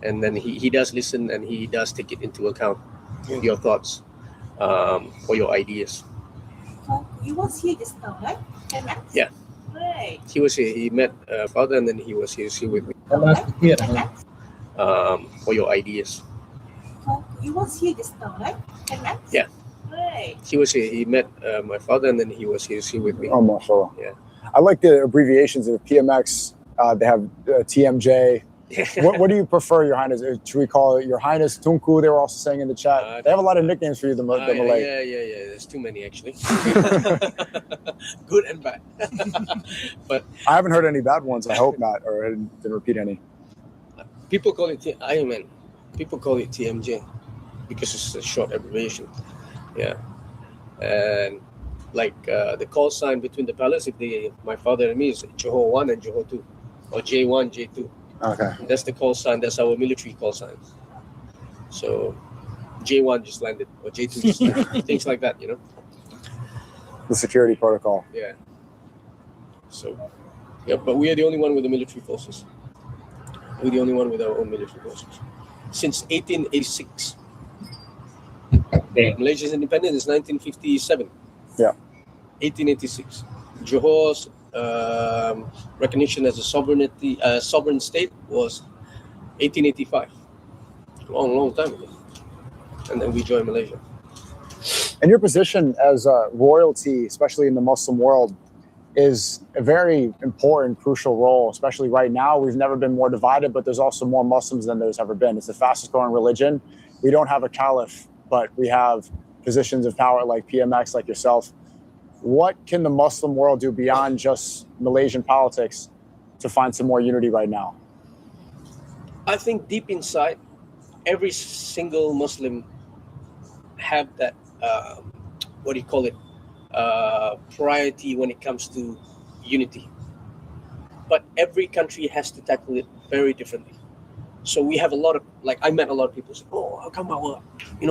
S2: And then he does listen and he does take it into account, your thoughts or your ideas.
S5: Oh, you was here just now, right?
S2: Yeah.
S5: Right.
S2: He was here. He met father and then he was here with me for your ideas.
S5: Oh, you was here just now, right?
S2: Yeah.
S5: Right.
S2: He was here. He met my father and then he was here with me.
S3: Oh, mashallah.
S2: Yeah.
S3: I like the abbreviations of PMX. They have TMJ. What do you prefer, Your Highness? Should we call it Your Highness Tunku? They were also saying in the chat. They have a lot of nicknames for you, the Malay.
S2: Yeah. There's too many actually. Good and bad. But
S3: I haven't heard any bad ones. I hope not, or I didn't repeat any.
S2: people call it Iron Man. People call it TMJ because it's a short abbreviation. Yeah. And like the call sign between the palace, my father and me, is Johor 1 and Johor 2, or J1, J2.
S3: Okay.
S2: That's the call sign. That's our military call sign. So J1 just landed, or J2 just landed. Things like that,
S3: The security protocol.
S2: Yeah. So, yeah, but we are the only one with the military forces. We're the only one with our own military forces. Since 1886. Malaysia's independence is 1957.
S3: Yeah.
S2: 1886. Johor's recognition as a sovereign state was 1885. Long time ago. And then we joined Malaysia.
S3: And your position as royalty, especially in the Muslim world, is a very important, crucial role, especially right now. We've never been more divided, but there's also more Muslims than there's ever been. It's the fastest growing religion. We don't have a caliph, but we have positions of power like PMX, like yourself. What can the Muslim world do beyond just Malaysian politics to find some more unity right now?
S2: I think deep inside, every single Muslim have that, priority when it comes to unity. But every country has to tackle it very differently. So we have a lot of, I met a lot of people say, oh, how come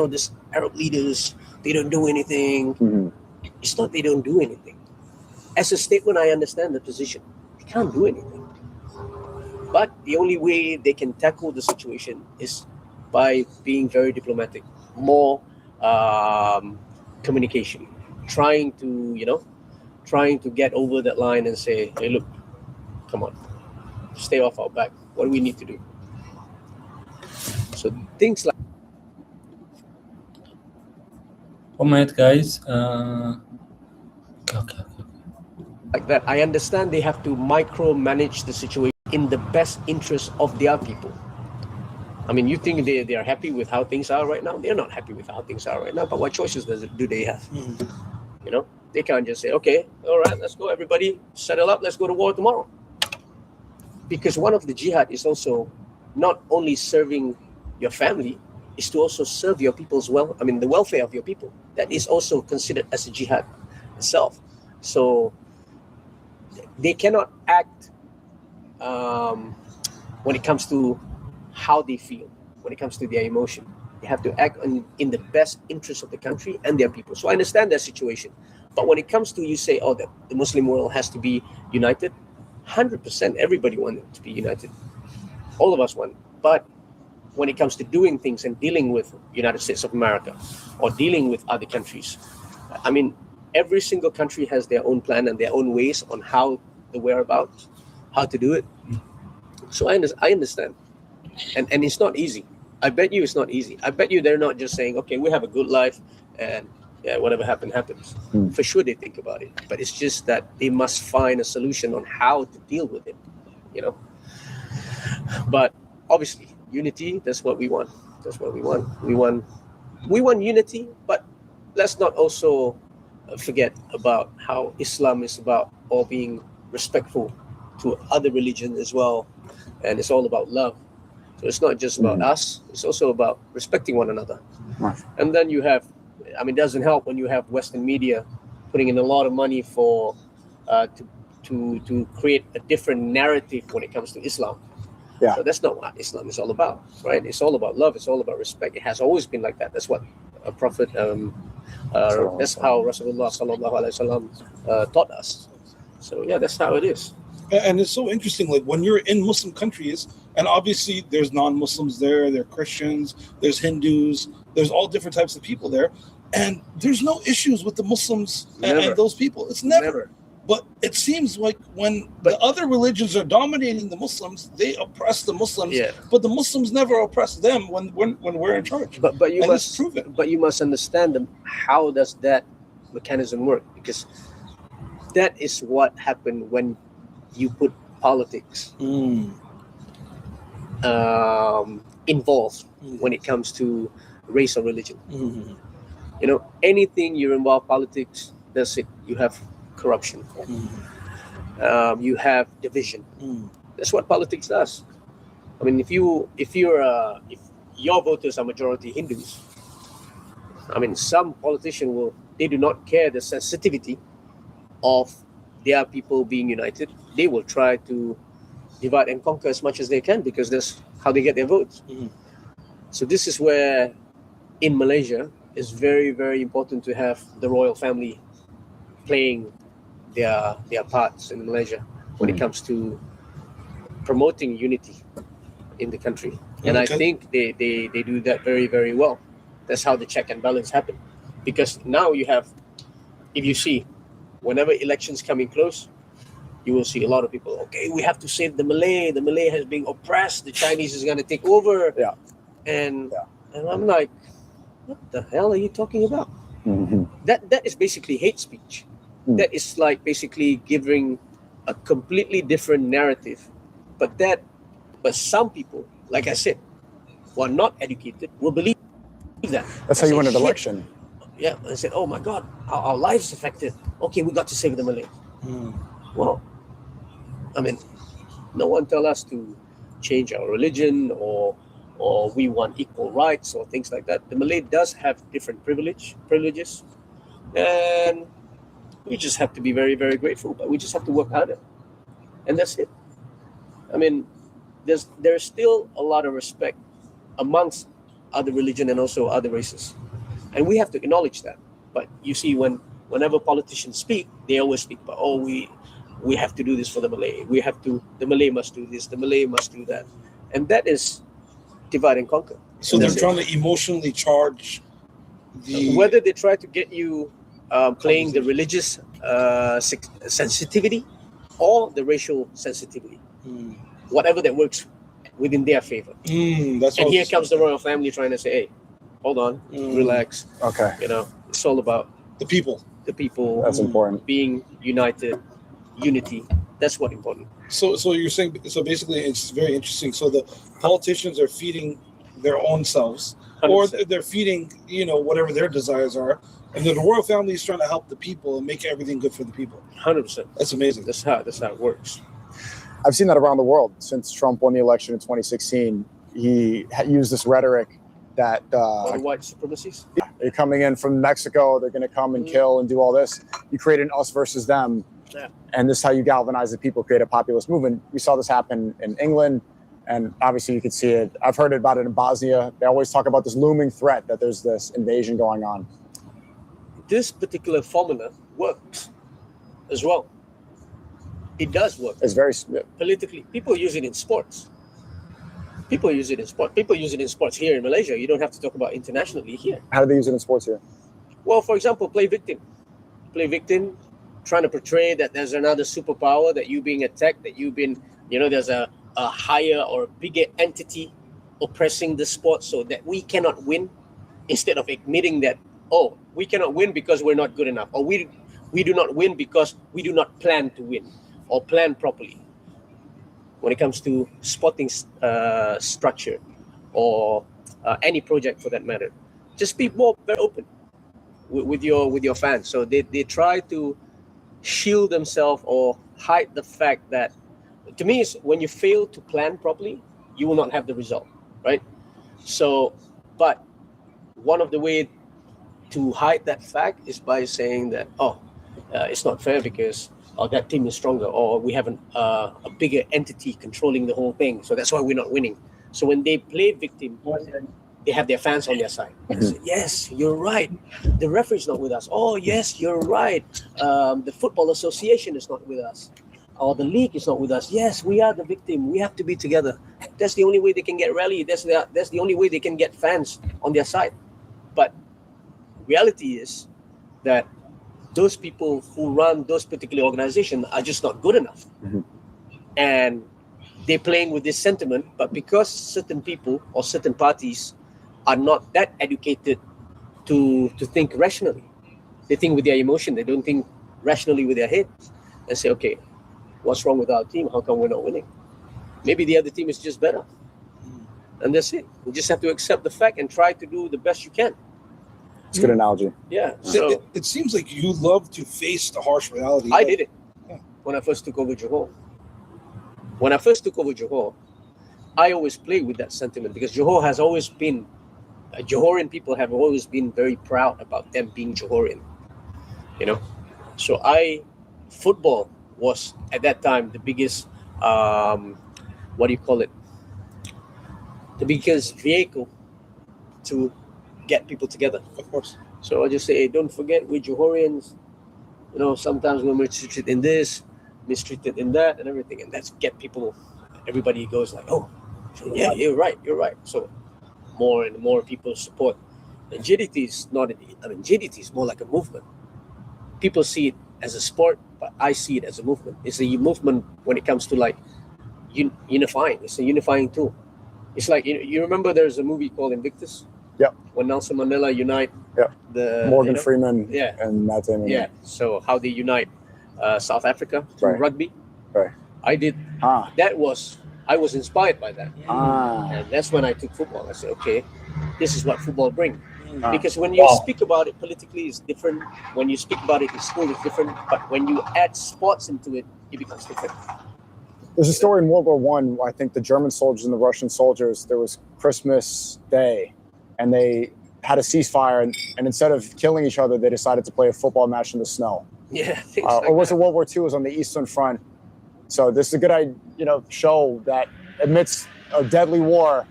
S2: this Arab leaders, they don't do anything.
S3: Mm-hmm.
S2: It's not they don't do anything. As a statement, I understand the position. They can't do anything. But the only way they can tackle the situation is by being very diplomatic, more communication, trying to get over that line and say, hey, look, come on, stay off our back. What do we need to do? So things
S1: 1 minute, guys. Okay.
S2: like that. I understand they have to micromanage the situation in the best interest of their people. I mean, you think they are happy with how things are right now? They're not happy with how things are right now, but what choices do they have? You know, they can't just say, okay, all right, let's go, everybody, settle up, let's go to war tomorrow. Because one of the jihad is also not only serving your family, is to also serve your people's the welfare of your people. That is also considered as a jihad itself. So they cannot act when it comes to how they feel, when it comes to their emotion. They have to act in the best interest of the country and their people. So I understand that situation. But when it comes to, you say, oh, the Muslim world has to be united, 100% everybody wants it to be united. All of us want. But when it comes to doing things and dealing with United States of America or dealing with other countries, I mean, every single country has their own plan and their own ways on how the whereabouts, how to do it. So I understand. And it's not easy. I bet you it's not easy. I bet you they're not just saying, okay, we have a good life and yeah, whatever happens. For sure they think about it. But it's just that they must find a solution on how to deal with it, you know. But obviously, unity, that's what we want. That's what we want. We want unity, but let's not also forget about how Islam is about all being respectful to other religions as well. And it's all about love. So it's not just about us, it's also about respecting one another. And then you have, it doesn't help when you have Western media putting in a lot of money for to create a different narrative when it comes to Islam.
S3: Yeah.
S2: So that's not what Islam is all about, right? It's all about love. It's all about respect. It has always been like that. That's what a prophet, that's how Rasulullah sallallahu alaihi wasallam taught us. So yeah, that's how it is.
S4: And it's so interesting, like when you're in Muslim countries, and obviously there's non-Muslims there are Christians, there's Hindus, there's all different types of people there, and there's no issues with the Muslims and those people. It's never. But it seems like when the other religions are dominating the Muslims, they oppress the Muslims. Yeah. But the Muslims never oppress them when we're in charge.
S2: But you must prove it. But you must understand how does that mechanism work, because that is what happened when you put politics involved when it comes to race or religion. You know, anything you involve politics, that's it. You have corruption. You have division. That's what politics does. I mean, if your voters are majority Hindus, some politician they do not care the sensitivity of their people being united. They will try to divide and conquer as much as they can, because that's how they get their votes. So this is where in Malaysia it's very, very important to have the royal family playing their parts in Malaysia when it comes to promoting unity in the country. And I think they do that very, very well. That's how the check and balance happen. Because now you have, if you see, whenever elections coming close, you will see a lot of people, okay, we have to save the Malay. The Malay has been oppressed. The Chinese is going to take over. Yeah. And I'm like, what the hell are you talking about? That is basically hate speech. That is like basically giving a completely different narrative. But some people, like I said, who are not educated will believe that.
S3: That's how you win an election.
S2: Yeah, I said, oh my God, our lives affected. Okay, we got to save the Malay. Well, no one tell us to change our religion or we want equal rights or things like that. The Malay does have different privileges, and we just have to be very, very grateful. But we just have to work harder, and that's it. There's still a lot of respect amongst other religion and also other races. And we have to acknowledge that. But you see, whenever politicians speak, they always speak about, we we have to do this for the Malay. The Malay must do this. The Malay must do that, and that is divide and conquer.
S4: So they're trying to emotionally charge the.
S2: Whether they try to get you playing the religious sensitivity or the racial sensitivity, whatever that works within their favor.
S4: That's
S2: and here comes the royal family trying to say, "Hey, hold on, relax.
S3: Okay.
S2: It's all about
S4: the people.
S2: The people.
S3: That's important.
S2: Being united, unity. That's what important."
S4: So you're saying, so basically it's very interesting. So the politicians are feeding their own selves, 100%. Or they're feeding, whatever their desires are. And then the royal family is trying to help the people and make everything good for the people.
S2: 100%.
S4: That's amazing.
S2: That's how it works.
S3: I've seen that around the world. Since Trump won the election in 2016, he used this rhetoric that
S2: white supremacists.
S3: They're coming in from Mexico. They're going to come and kill and do all this. You create an us versus them.
S2: Yeah.
S3: And this is how you galvanize the people, create a populist movement. We saw this happen in England, and obviously you could see it. I've heard about it in Bosnia. They always talk about this looming threat that there's this invasion going on.
S2: This particular formula works as well. It does work.
S3: It's very
S2: politically. People use it in sports. People use it in sports here in Malaysia. You don't have to talk about internationally here.
S3: How do they use it in sports here?
S2: Well, for example, play victim. Trying to portray that there's another superpower, that you being attacked, that you've been, there's a higher or bigger entity oppressing the sport so that we cannot win, instead of admitting that, we cannot win because we're not good enough, or we do not win because we do not plan to win or plan properly. When it comes to sporting structure or any project for that matter, just be very open with your fans. So they try to shield themselves or hide the fact that, to me, is when you fail to plan properly, you will not have the result, right? So, but one of the ways to hide that fact is by saying that, it's not fair because that team is stronger, or we have a bigger entity controlling the whole thing, so that's why we're not winning. So when they play victim, they have their fans on their side. Say, yes, you're right. The referee's not with us. Oh, yes, you're right. The Football Association is not with us. Or the league is not with us. Yes, we are the victim. We have to be together. That's the only way they can get rallied. That's the only way they can get fans on their side. But reality is that those people who run those particular organizations are just not good enough. And they're playing with this sentiment, but because certain people or certain parties are not that educated to think rationally. They think with their emotion. They don't think rationally with their head and say, okay, what's wrong with our team? How come we're not winning? Maybe the other team is just better. And that's it. You just have to accept the fact and try to do the best you can.
S3: It's a good analogy.
S2: Yeah. So
S4: it seems like you love to face the harsh reality.
S2: I did it when I first took over Johor. When I first took over Johor, I always played with that sentiment because Johor has always been, Johorian people have always been very proud about them being Johorian. So football was at that time the biggest, the biggest vehicle to get people together.
S4: Of course.
S2: So I just say, hey, don't forget, we're Johorians. Sometimes we're mistreated in this, mistreated in that, and everything. And that's get people, everybody goes like, oh, yeah, you're right. So more and more people support. And JDT is JDT is more like a movement. People see it as a sport, but I see it as a movement. It's a movement when it comes to like unifying. It's a unifying tool. It's like, you remember there's a movie called Invictus?
S3: Yep.
S2: When Nelson Mandela unite the
S3: Morgan Freeman and Matt Damon.
S2: Yeah. So how they unite South Africa through rugby.
S3: Right.
S2: I did. I was inspired by that. And that's when I took football. I said, okay, this is what football brings. Because when you speak about it politically, it's different. When you speak about it in school, it's different. But when you add sports into it, it becomes different.
S3: There's a story in World War I. I think the German soldiers and the Russian soldiers, there was Christmas Day, and they had a ceasefire, and instead of killing each other, they decided to play a football match in the snow.
S2: Yeah.
S3: Or was it World War II? It was on the Eastern Front. So this is a good, show that amidst a deadly war,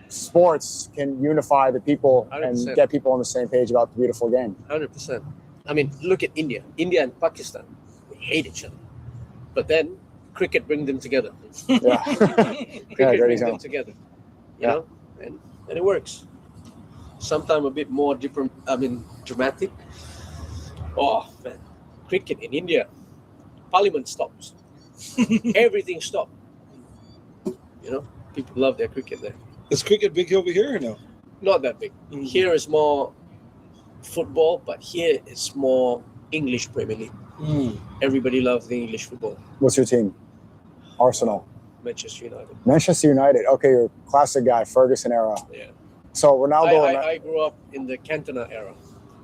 S3: sports can unify the people 100%. And get people on the same page about the beautiful game.
S2: 100%. I mean, look at India. India and Pakistan, they hate each other. But then cricket brings them together.
S3: Yeah.
S2: Cricket
S3: great
S2: brings them
S3: example.
S2: together. You
S3: Yeah.
S2: know, and it works. Sometimes a bit more different. Dramatic. Oh man, cricket in India, Parliament stops. Everything stopped. You know, people love their cricket there.
S4: Is cricket big over here or no?
S2: Not that big.
S4: Mhm.
S2: Here is more football, but here it's more English Premier League. Everybody loves the English football.
S3: What's your team? Arsenal.
S2: Manchester United.
S3: Manchester United. Okay, you're a classic guy, Ferguson era.
S2: Yeah.
S3: So Ronaldo,
S2: I grew up in the Cantona era.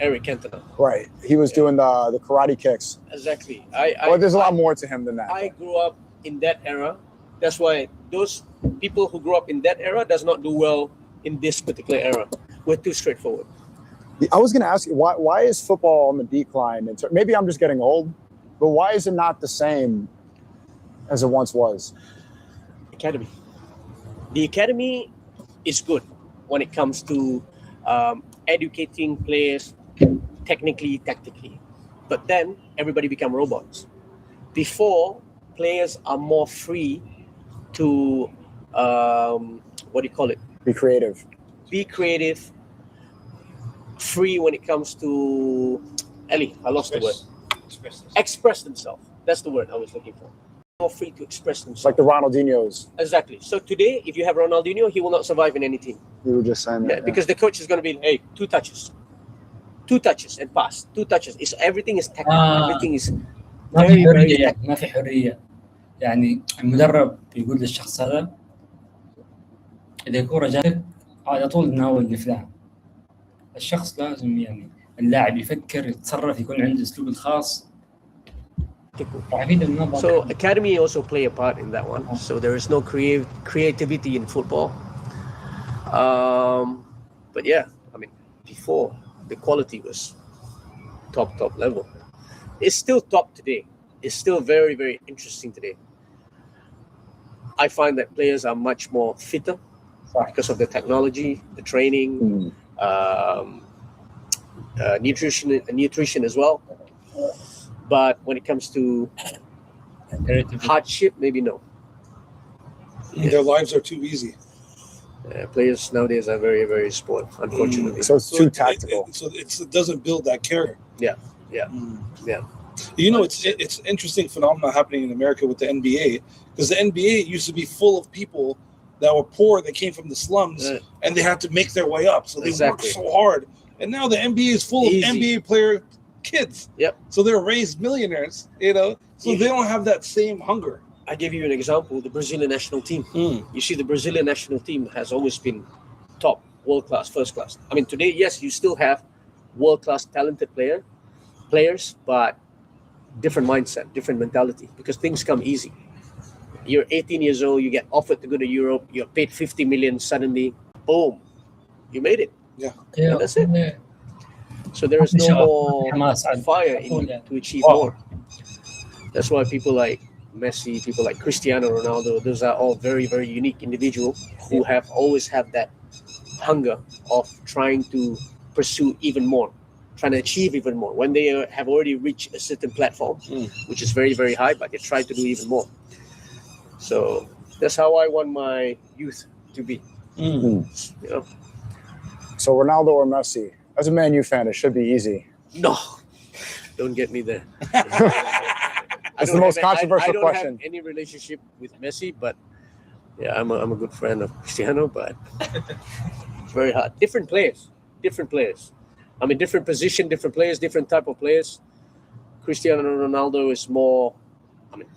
S2: Eric Cantona.
S3: right? He was doing the karate kicks.
S2: Exactly.
S3: Well, there's a lot more to him than that.
S2: I grew up in that era. That's why those people who grew up in that era does not do well in this particular era. We're too straightforward.
S3: I was going to ask you, why is football on the decline? Maybe I'm just getting old, but why is it not the same as it once was?
S2: Academy. The academy is good when it comes to educating players technically, tactically. But then everybody become robots. Before, players are more free to
S3: Be creative.
S2: be creative, free when it comes to Ellie, I lost the word. Express themselves. That's the word I was looking for. More free to express
S3: It's
S2: themselves.
S3: like the Ronaldinhos.
S2: Exactly. So today, if you have Ronaldinho, he will not survive in any team.
S3: You were just saying that.
S2: Yeah, because the coach is going to be, hey, 2 touches and pass. 2 touches. Everything is technical. Everything is
S1: ما
S2: very,
S1: في
S2: very
S1: حريه،
S2: technical.
S1: ما في حريه. يعني المدرب بيقول للشخص هذا اذا الكوره جاتك على طول ناول لفلان. الشخص لازم يعني اللاعب يفكر يتصرف يكون عنده اسلوب الخاص. عارفين المنظمة.
S2: So academy also play a part in that one. So there is no creativity in football. But yeah, I mean, before the quality was top level. It's still top today. It's still very, very interesting today. I find that players are much more fitter because of the technology, the training, nutrition as well. But when it comes to hardship, maybe no.
S4: Their lives are too easy.
S2: Players nowadays are very, very spoiled, unfortunately.
S3: So it's too tactical.
S4: It doesn't build that character.
S2: Yeah.
S4: You know, it's interesting phenomenon happening in America with the NBA, because the NBA used to be full of people that were poor, that came from the slums, and they had to make their way up. So they worked so hard. And now the NBA is full of NBA player kids.
S2: Yep.
S4: So they're raised millionaires, you know, so they don't have that same hunger.
S2: I give you an example, the Brazilian national team. You see, the Brazilian national team has always been top, world-class, first-class. I mean, today, yes, you still have world-class talented players, but different mindset, different mentality, because things come easy. You're 18 years old, you get offered to go to Europe, you're paid 50 million, suddenly, boom, you made it.
S4: Yeah.
S2: And that's it. So there is no more fire in you to achieve more. That's why people like Messi, people like Cristiano Ronaldo, those are all very, very unique individuals who have always had that hunger of trying to pursue even more, trying to achieve even more. When they have already reached a certain platform, which is very, very high, but they try to do even more. So that's how I want my youth to be. You know?
S3: So Ronaldo or Messi? As a Man U fan, it should be easy.
S2: No, don't get me there.
S3: It's the most controversial
S2: I don't
S3: question.
S2: have any relationship with Messi, but yeah, I'm a good friend of Cristiano, but it's very hard. Different players. I mean, different position, different players, different type of players. Cristiano Ronaldo is more,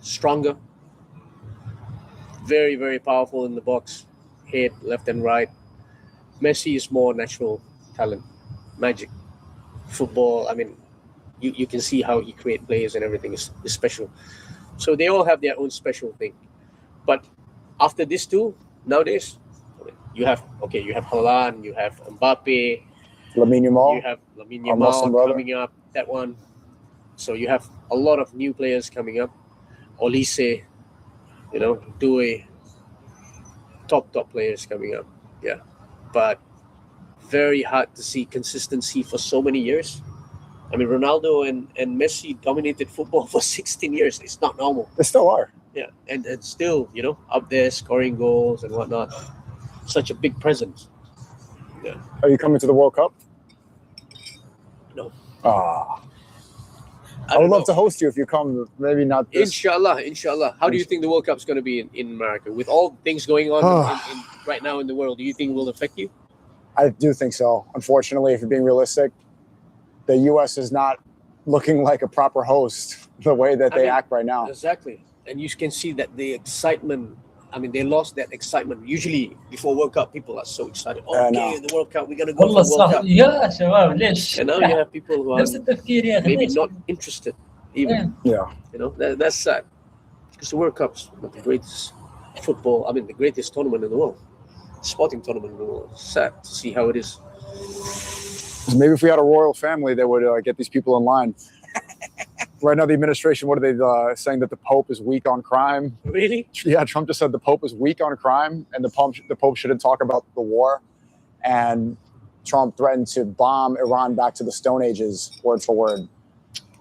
S2: stronger. Very, very powerful in the box. Head, left and right. Messi is more natural talent, magic. Football, you can see how he creates players and everything is special. So they all have their own special thing. But after these two, nowadays, you have Haaland, you have Mbappe,
S3: Lamine Yamal.
S2: you have Lamine
S3: Our Muslim
S2: Yamal
S3: brother.
S2: coming up, that one. So you have a lot of new players coming up. Olise, Due, top players coming up. Yeah. But very hard to see consistency for so many years. I mean, Ronaldo and Messi dominated football for 16 years. It's not normal.
S3: They still are.
S2: Yeah, and still, up there scoring goals and whatnot. Such a big presence. Yeah.
S3: Are you coming to the World Cup?
S2: No.
S3: I would love to host you if you come. Maybe not this.
S2: Inshallah. How do you think the World Cup's going to be in America? With all things going on in right now in the world, do you think it will affect you?
S3: I do think so. Unfortunately, if you're being realistic, the U.S. is not looking like a proper host the way that they act right now.
S2: Exactly. And you can see that the excitement, they lost that excitement. Usually before World Cup, people are so excited. Okay, the World Cup, we're going to go
S1: والله
S2: for the World
S1: صح
S2: Cup.
S1: يا شباب ليش؟
S2: And now you have people who are
S1: نفس التفكير يا أخي
S2: maybe
S1: ليش؟
S2: not interested even.
S3: Yeah.
S2: That's sad. Because the World Cup's the greatest football, the greatest tournament in the world. Sporting tournament in the world. It's sad to see how it is.
S3: Maybe if we had a royal family, they would get these people in line. Right now, the administration, what are they saying, that the Pope is weak on crime?
S2: Really?
S3: Yeah, Trump just said the Pope is weak on crime, and the Pope shouldn't talk about the war. And Trump threatened to bomb Iran back to the Stone Ages, word for word.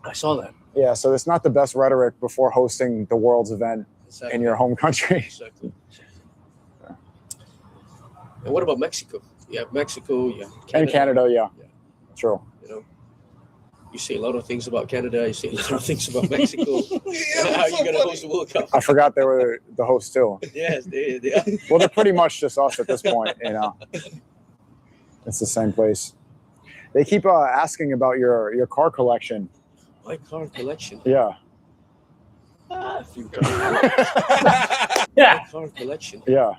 S2: I saw that.
S3: Yeah, so it's not the best rhetoric before hosting the world's event in your home country.
S2: Exactly. And what about Mexico? You have Mexico, you have Canada.
S3: And Canada, yeah. True.
S2: You say a lot of things about Canada. You say a lot of things about Mexico. How are you going to host the World Cup?
S3: I forgot they were the host too.
S2: Yes, they are.
S3: Well, they're pretty much just us at this point, It's the same place. They keep asking about your car collection.
S2: My car collection?
S3: Yeah.
S2: A few cars.
S1: Yeah.
S2: My car collection?
S3: Yeah.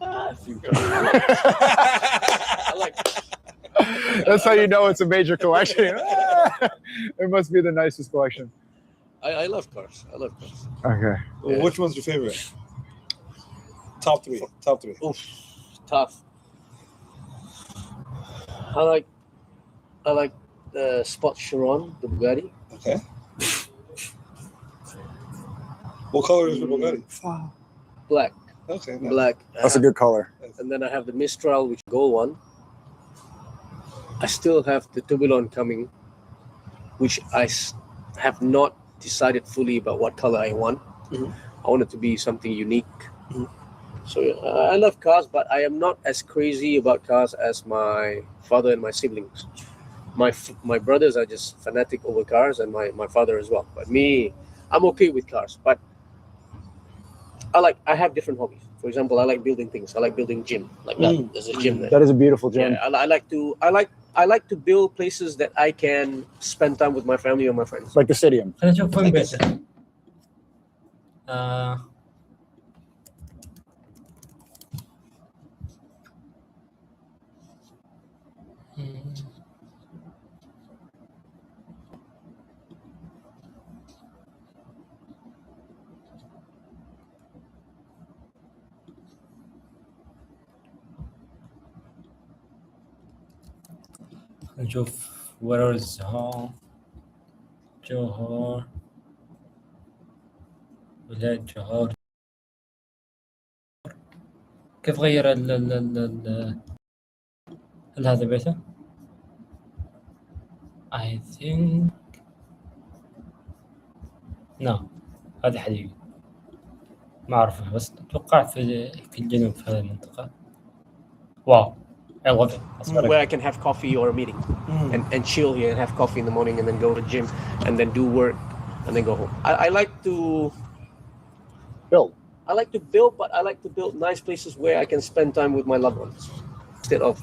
S2: A few cars. I like
S3: That's how you know it's a major collection. It must be the nicest collection.
S2: I love cars.
S3: Okay.
S4: Well, which one's your favorite? Top three.
S2: Oof, tough. I like the Sport Chiron, the Bugatti.
S4: Okay. What color is your Bugatti?
S2: Black.
S4: Okay. Nice.
S2: Black.
S3: That's a good color.
S2: And then I have the Mistral, which is gold one. I still have the Tourbillon coming, which I have not decided fully about what color I want.
S4: Mhm.
S2: I want it to be something unique.
S4: Mhm.
S2: So I love cars, but I am not as crazy about cars as my father and my siblings. My brothers are just fanatic over cars, and my father as well. But me, I'm okay with cars. But I have different hobbies. For example, I like building things. I like building gym. Like that. There's a gym there.
S3: That is a beautiful gym.
S2: Yeah, I like to build places that I can spend time with my family or my friends.
S3: Like the stadium.
S1: خلينا نشوف وين بيته. نشوف where is home جوهر ولاية جوهر. كيف غير هل هذا بيته؟ I think no هذه حديقة ما أعرفها بس أتوقع في الجنوب في هذه المنطقة. واو I love it.
S2: Where I can have coffee or a meeting and chill here and have coffee in the morning and then go to the gym and then do work and then go home. I like to
S3: Build.
S2: I like to build, but I like to build nice places where I can spend time with my loved ones instead of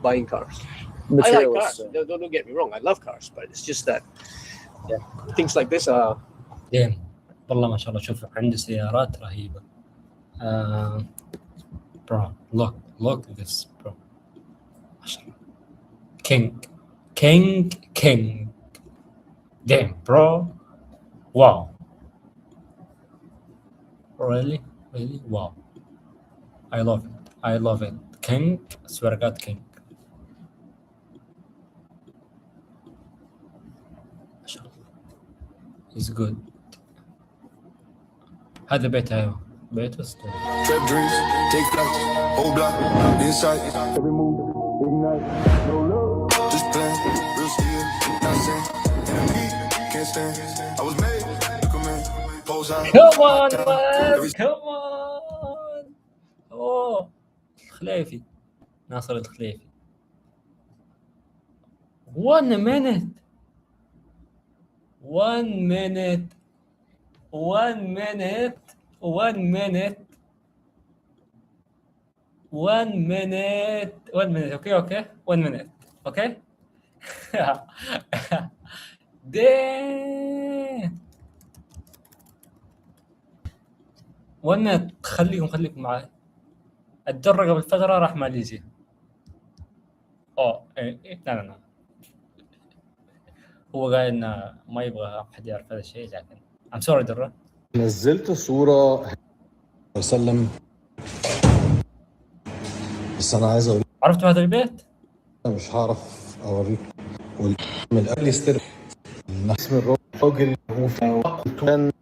S2: buying cars. I like
S3: Materials.
S2: cars. Don't get me wrong. I love cars, but it's just that things like this are
S1: دين والله ما شاء الله. شوف عنده سيارات رهيبة. Bro look at this bro. ما شاء الله. King. Damn bro. Wow. Really? Wow. I love it. King. swear to God King. ما شاء الله. He's good. هذا بيته. أيوه بيته اسطوري.
S6: Trap dreams, take flights, whole block, inside, every move, ignite, no love, just plan, real steel, sing. Enemy, can't stand. I was made, look at me. Pose out.
S1: Come on man, come on. اوه الخليفي، ناصر الخليفي. 1 minute 1 minute 1 minute 1 minute 1 minute 1 minute. اوكي 1 minute. اوكي دين 1 minute. خليكم معي. الدرة قبل فترة راح ماليزيا. لا هو قال انه ما يبغى احد يعرف هذا الشيء، لكن I'm sorry درة.
S7: نزلت صورة وسلم، بس أنا عايز أقول
S1: عرفتوا هذا البيت؟
S7: أنا مش هعرف أوريك. من قبل يستر اسم الراجل وكان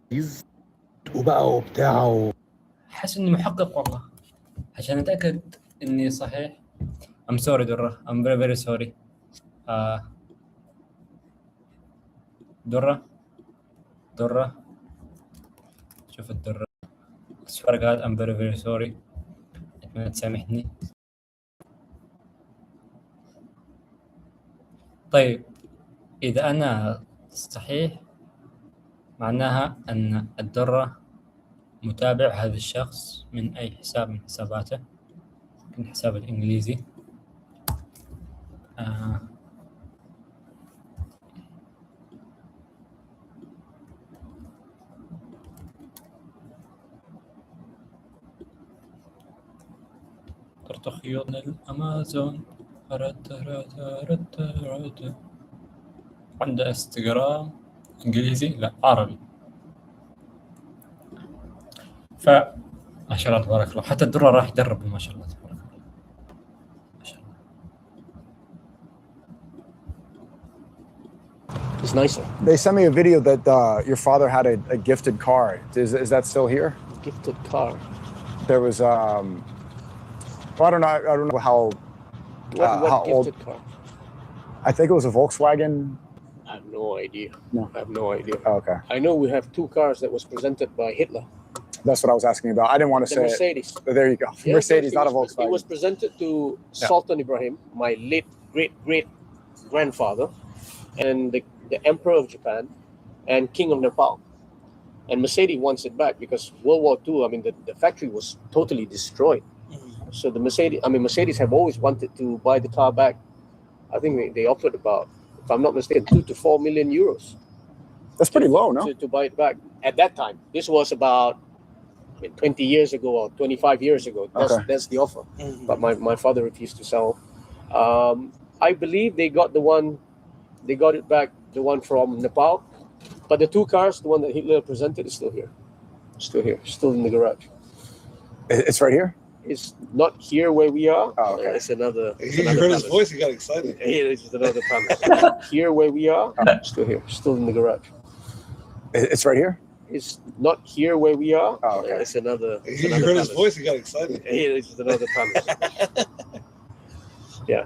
S7: وبقى وبتاعه.
S1: حاسس اني محقق والله عشان اتاكد اني صحيح. I'm sorry درة. I'm very very sorry. درة شوف الدرة اصفر قال I'm very very sorry. اتمنى تسامحني. طيب إذا أنا صحيح معناها أن الدرة متابع هذا الشخص من أي حساب من حساباته، من حساب الإنجليزي. خيوط الأمازون. عنده انستغرام انجليزي لا عربي. ما شاء الله تبارك الله، حتى الدرة راح يدرب ما شاء الله تبارك الله ما شاء الله.
S2: It's nicer.
S3: They sent me a video that your father had a gifted car. Is that still here?
S2: Gifted car.
S3: There was well, I don't know how
S2: What
S3: old.
S2: gifted car?
S3: I think it was a Volkswagen.
S2: I have no idea.
S3: No.
S2: I have no idea.
S3: Oh, okay,
S2: I know we have 2 cars that was presented by Hitler.
S3: that's what I was asking about. I didn't want to
S2: The
S3: say
S2: Mercedes.
S3: it. But there you go.
S2: Yeah,
S3: Mercedes,
S2: it
S3: not a
S2: was-
S3: Volkswagen.
S2: It was presented to
S3: Yeah.
S2: Sultan Ibrahim, my late great grandfather, and the Emperor of Japan, and King of Nepal. And Mercedes wants it back because World War II. I mean, the factory was totally destroyed. So the Mercedes have always wanted to buy the car back. I think they offered about, if I'm not mistaken, 2 to 4 million euros.
S3: That's pretty low, no?
S2: To buy it back at that time. This was about 20 years ago or 25 years ago. That's the offer. But my father refused to sell. I believe they got it back, the one from Nepal. But the 2 cars, the one that Hitler presented, is still here. Still in the garage.
S3: It's right here.
S2: It's not here where we are.
S3: Oh, okay.
S2: It's another.
S4: You heard his voice, he got excited.
S2: Here is another palace. Here where we are, still here, still in the garage.
S3: It's right here.
S2: It's not here where we are.
S3: Oh, okay.
S2: It's another.
S4: You heard his voice, he got excited.
S2: Here is another palace. Yeah.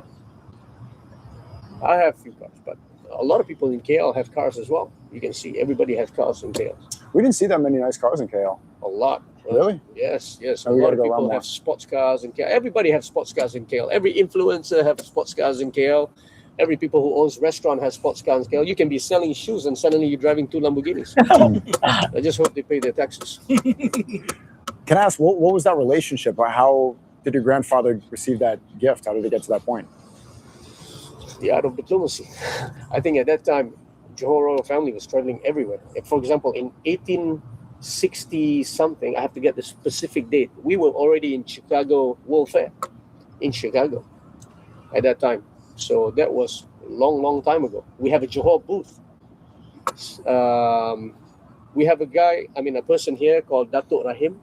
S2: I have few cars, but a lot of people in KL have cars as well. You can see everybody has cars in KL.
S3: We didn't see that many nice cars in KL.
S2: A lot.
S3: Really?
S2: Yes.
S3: Oh,
S2: A
S3: we
S2: lot
S3: gotta
S2: of
S3: go
S2: people
S3: around
S2: have sports cars in KL. Everybody has sports cars in KL. Every influencer have sports cars in KL. Every people who owns restaurant has sports cars in KL. You can be selling shoes and suddenly you're driving 2 Lamborghinis. I just hope they pay their taxes.
S3: Can I ask, what was that relationship? How did your grandfather receive that gift? How did it get to that point?
S2: The art of diplomacy. I think at that time, Johor royal family was traveling everywhere. For example, in 1860 something, I have to get the specific date. We were already in Chicago World Fair, in Chicago, at that time. So that was a long time ago. We have a Johor booth. We have a person here called Datuk Rahim.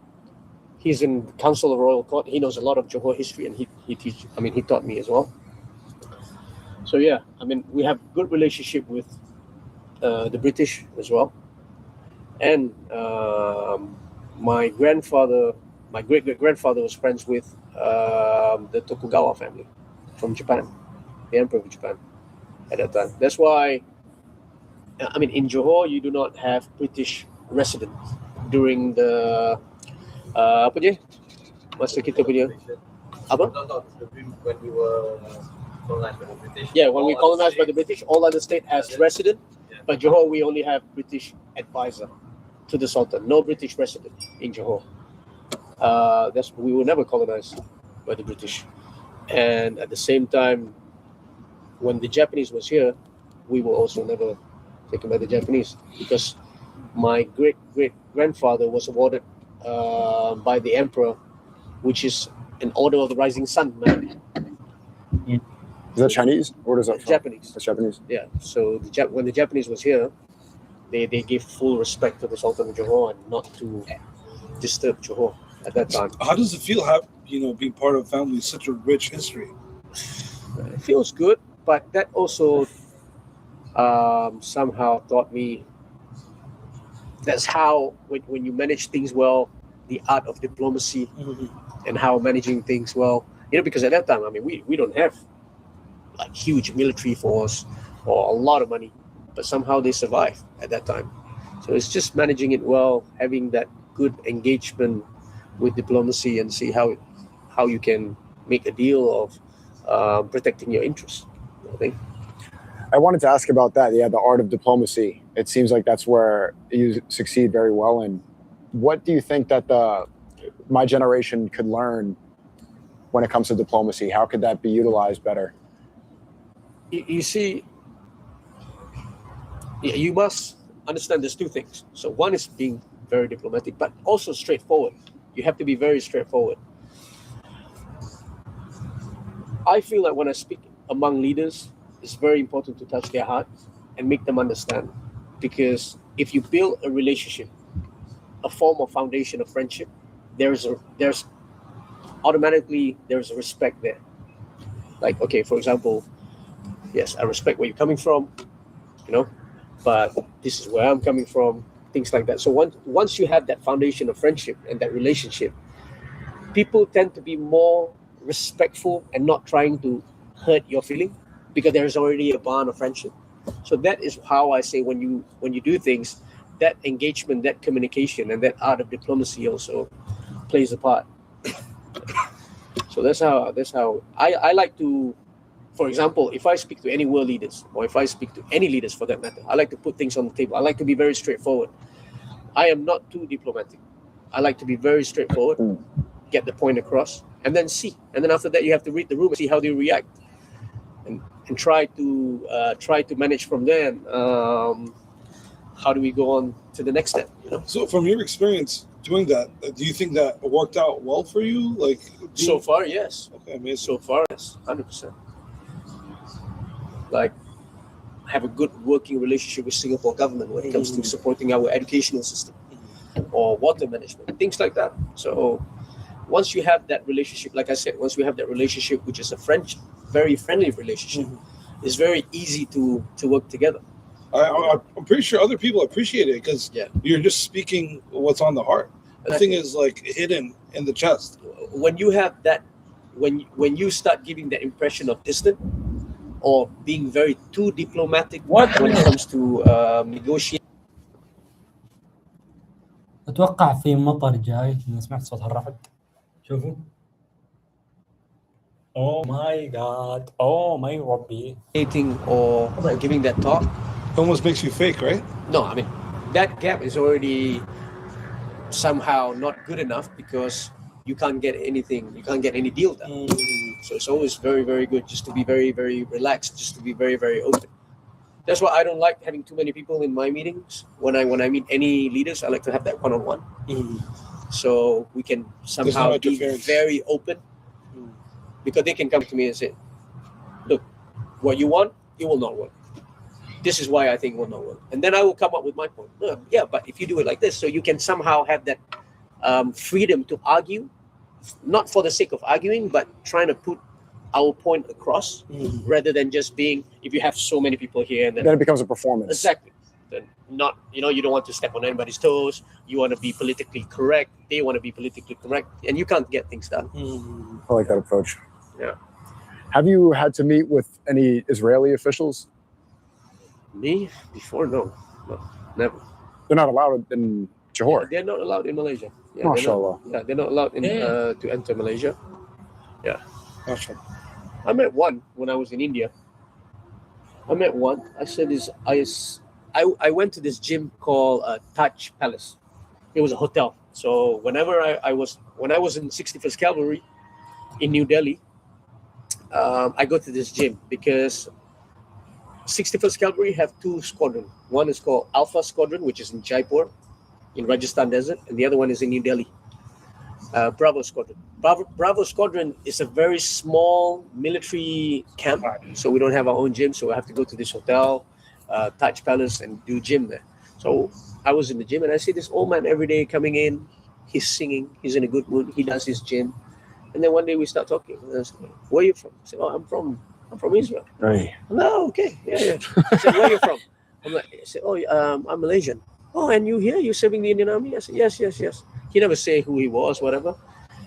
S2: He's in Council of Royal Court. He knows a lot of Johor history, and he taught me as well. So yeah, we have good relationship with the British as well. And my great-great-grandfather was friends with the Tokugawa family from Japan, the Emperor of Japan at that time. That's why I mean, in Johor, you do not have British residents during the apa dia? Masa kita punya apa?
S8: When we were colonized by the British.
S2: Yeah, when we colonized by the British, all other state has resident, but Johor we only have British advisor to the Sultan, no British resident in Johor. We were never colonized by the British, and at the same time, when the Japanese was here, we were also never taken by the Japanese because my great grandfather was awarded by the emperor, which is an Order of the Rising Sun, man.
S3: Is that Chinese? Or is that from?
S2: Japanese?
S3: That's Japanese.
S2: Yeah. So when the Japanese was here, they gave full respect to the Sultan of Johor and not to disturb Johor at that time.
S4: How does it feel, being part of a family with such a rich history?
S2: It feels good, but that also somehow taught me that's how when you manage things well, the art of diplomacy and how managing things well. Because at that time, I mean, we don't have like huge military force or a lot of money, but somehow they survive at that time. So it's just managing it well, having that good engagement with diplomacy and see how you can make a deal of protecting your interests. I think.
S3: I wanted to ask about that. Yeah, the art of diplomacy. It seems like that's where you succeed very well in. What do you think that my generation could learn when it comes to diplomacy? How could that be utilized better?
S2: You see, you must understand there's two things. So one is being very diplomatic, but also straightforward. You have to be very straightforward. I feel like when I speak among leaders, it's very important to touch their heart and make them understand. Because if you build a relationship, a form of foundation of friendship, there's automatically a respect there. Like, okay, for example, yes, I respect where you're coming from, but this is where I'm coming from, things like that. So once you have that foundation of friendship and that relationship, people tend to be more respectful and not trying to hurt your feeling because there's already a bond of friendship. So that is how I say when you do things, that engagement, that communication, and that art of diplomacy also plays a part. So that's how I like to, for example, if I speak to any world leaders or if I speak to any leaders for that matter, I like to put things on the table. I like to be very straightforward. I am not too diplomatic. I like to be very straightforward, get the point across, and then see. And then after that, you have to read the room and see how they react, and try to manage from there. How do we go on to the next step?
S4: So, from your experience doing that, do you think that worked out well for you?
S2: So far, yes.
S4: Okay, amazing.
S2: So far, yes, 100%. Like, I have a good working relationship with Singapore government when it comes to supporting our educational system or water management, things like that. So once you have that relationship, like I said, once we have that relationship, which is a very friendly relationship, it's very easy to work together.
S4: I'm pretty sure other people appreciate it because you're just speaking what's on the heart. Nothing is like hidden in the chest.
S2: When you have that, when you start giving that impression of distant or being very too diplomatic when it comes to negotiate.
S1: أتوقع في مطر جاي. أنا سمعت صوت الرعد. شوفوا. Oh my God. Oh my ربي.
S2: Or giving that talk.
S4: Almost makes you fake, right?
S2: No, I mean, that gap is already somehow not good enough because you can't get anything, you can't get any deal done. So it's always very, very good just to be very, very relaxed, just to be very, very open. That's why I don't like having too many people in my meetings. When I meet any leaders, I like to have that one-on-one. So we can somehow be very open because they can come to me and say, look, what you want, it will not work. This is why I think it will not work. And then I will come up with my point. Yeah, but if you do it like this, so you can somehow have that freedom to argue, not for the sake of arguing, but trying to put our point across rather than just being, if you have so many people here. And then
S3: it becomes a performance.
S2: Exactly. Then not, you don't want to step on anybody's toes. You want to be politically correct. They want to be politically correct. And you can't get things done.
S3: I like that approach.
S2: Yeah.
S3: Have you had to meet with any Israeli officials?
S2: Me? Before? No, never.
S3: They're not allowed in Johor.
S2: They're not allowed in Malaysia. Yeah,
S3: Mashallah.
S2: they're not allowed in,
S1: Yeah.
S2: to enter Malaysia.
S4: Mashallah.
S2: I met one when I was in India. I met one. I said this. I went to this gym called Taj Palace. It was a hotel. So whenever when I was in 61st Cavalry in New Delhi, I go to this gym because 61st Cavalry have two squadrons. One is called Alpha Squadron, which is in Jaipur, in Rajasthan Desert, and the other one is in New Delhi. Bravo Squadron. Bravo Squadron is a very small military camp, so we don't have our own gym, so we have to go to this hotel, Taj Palace, and do gym there. So I was in the gym, and I see this old man every day coming in. He's singing. He's in a good mood. He does his gym, and then one day we start talking. And I said, "Where are you from?" I said, "Oh, I'm from Israel."
S3: Right.
S2: No, okay, yeah. I said, "Where are you from?" I said, "Oh, I'm Malaysian." "Oh, and you here? You serving the Indian Army?" I said, "Yes." He never say who he was, whatever.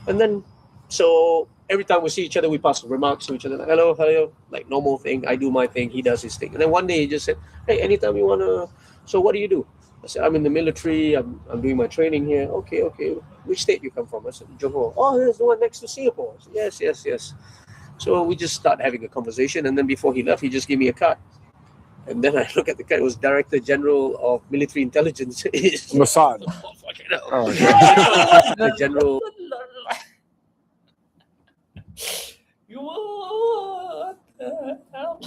S2: And then, so every time we see each other, we pass remarks to each other, like, hello, like normal thing. I do my thing, he does his thing. And then one day he just said, "Hey, anytime you wanna, so what do you do?" I said, "I'm in the military. I'm doing my training here." Okay. Which state you come from?" I said, "Johor." "Oh, there's the one next to Singapore." I said, yes. So we just start having a conversation, and then before he left, he just gave me a card. And then I look at the card. It was Director General of Military Intelligence.
S3: Mossad.
S2: Fucking hell.
S3: Oh,
S2: The general.
S1: What the hell?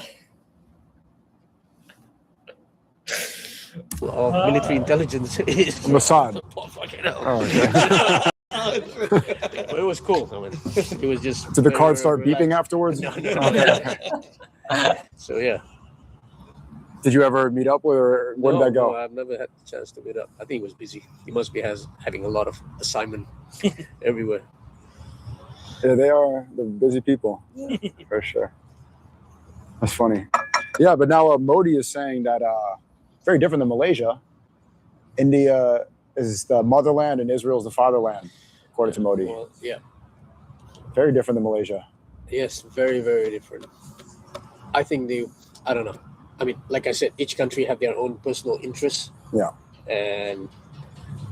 S2: Of military intelligence.
S3: Mossad.
S2: Fucking hell.
S3: Oh, okay.
S2: But it was cool. I mean, it was just.
S3: Did the
S2: very,
S3: card
S2: very
S3: start beeping
S2: relaxed.
S3: afterwards?
S2: No.
S3: Okay.
S2: So yeah.
S3: Did you ever meet up with her? Where did that
S2: No,
S3: go?
S2: I've never had the chance to meet up. I think he was busy. He must be having a lot of assignment everywhere.
S3: Yeah, they're busy people, for sure. That's funny. Yeah, but now Modi is saying that very different than Malaysia. India is the motherland and Israel is the fatherland, according to Modi.
S2: Well, yeah.
S3: Very different than Malaysia.
S2: Yes, very, very different. I think I don't know. I mean, like I said, each country have their own personal interests.
S3: Yeah.
S2: And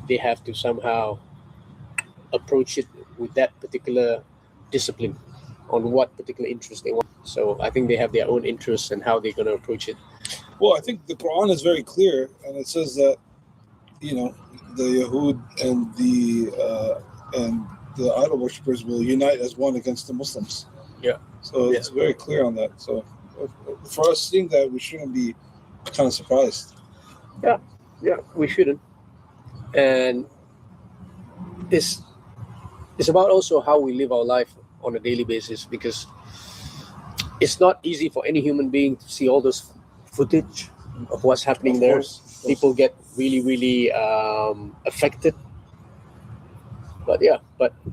S2: they have to somehow approach it with that particular discipline on what particular interest they want. So I think they have their own interests and how they're going to approach it.
S4: Well, I think the Quran is very clear, and it says that, the Yahud and the idol worshippers will unite as one against the Muslims.
S2: Yeah.
S4: So it's very clear on that. So for us seeing that, we shouldn't be kind of surprised.
S2: Yeah, we shouldn't. And it's about also how we live our life on a daily basis, because it's not easy for any human being to see all those footage of what's happening there. People get really, really affected. But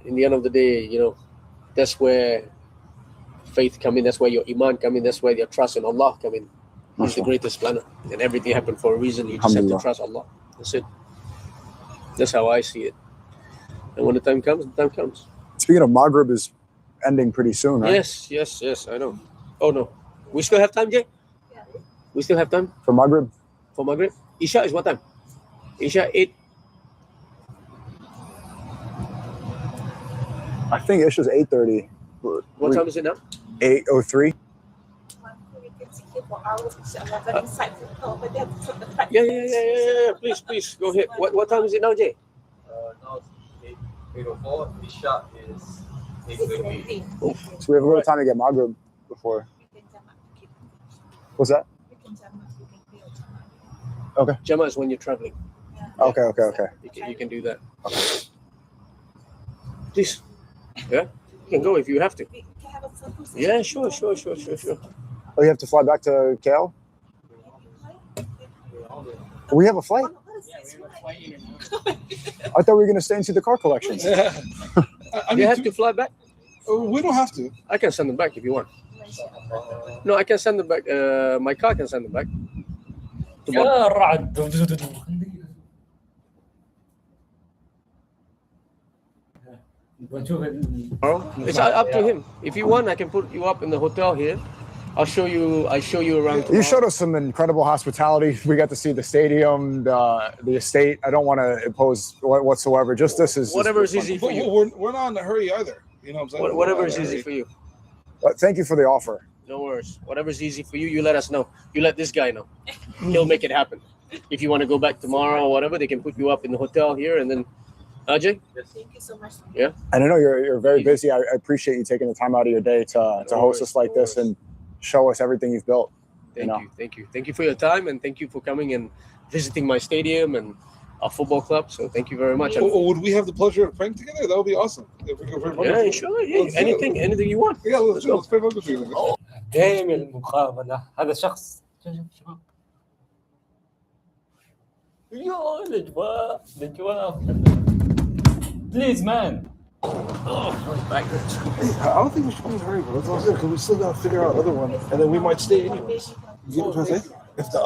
S2: in the end of the day, that's where faith come in. That's where your iman come in. That's where your trust in Allah come in. He's the greatest planner, and everything happened for a reason. You just have to trust Allah. That's it. That's how I see it. And when the time comes, the time comes.
S3: Speaking of, Maghrib is ending pretty soon, right?
S2: Yes, I know. Oh no, we still have time, Jay?
S5: Yeah.
S2: We still have time
S3: For Maghrib?
S2: for Maghrib? Isha is what time? Isha 8.
S3: I think Isha's 8:30.
S2: What time is it now?
S3: 8:03.
S5: We can sit here for hours. Inshallah, very insightful. Over there, put the fact-
S2: Yeah. Please go ahead. What time is it now, Jay?
S8: Now it's 8:04. Isha is 8:20.
S3: So we have a little time to get Maghrib before.
S5: We can jam up.
S3: What's that?
S5: We can jam up. We can be a jam up.
S2: Jama is when you're traveling.
S5: Yeah.
S3: Okay.
S2: You can do that. Please. Yeah, you can go if you have to.
S5: We can have a photo session.
S2: Yeah, sure.
S3: Oh, you have to fly back to KL? We have a flight? I thought we were going to stay and see the car collections.
S2: You have to fly back?
S4: We don't have to.
S2: I can send them back if you want. No, I can send them back. My car can send them back.
S1: يا رعد.
S2: It's up to him. If you want, I can put you up in the hotel here, I'll show you around.
S3: You
S2: tomorrow.
S3: showed us some incredible hospitality. We got to see the stadium, the estate. I don't want to impose whatsoever. Just this is
S2: Whatever is easy for
S4: But
S2: you.
S4: we're not in a hurry either. You know what I'm saying?
S2: Whatever is easy for you.
S3: Thank you for the offer.
S2: No worries. Whatever's easy for you, you let us know. You let this guy know. He'll make it happen. If you want to go back tomorrow or whatever, they can put you up in the hotel here and then. Ajay?
S5: Thank you so much.
S2: Yeah.
S3: And I know you're very busy. I appreciate you taking the time out of your day to host us like this and show us everything you've built.
S2: Thank you for your time, and thank you for coming and visiting my stadium and our football club. So thank you very much.
S4: Would we have the pleasure of praying together? That would be awesome. If we could pray
S2: Yeah, sure. Yeah. Anything you want.
S4: Yeah, let's pray together.
S1: دايم المقابله هذا شخص شوف شباب يا الاجواء بليز مان
S4: I don't think we should be in a hurry, but that's all good because we still got to figure out other one, and then we might stay anyway. You get what I'm saying? If the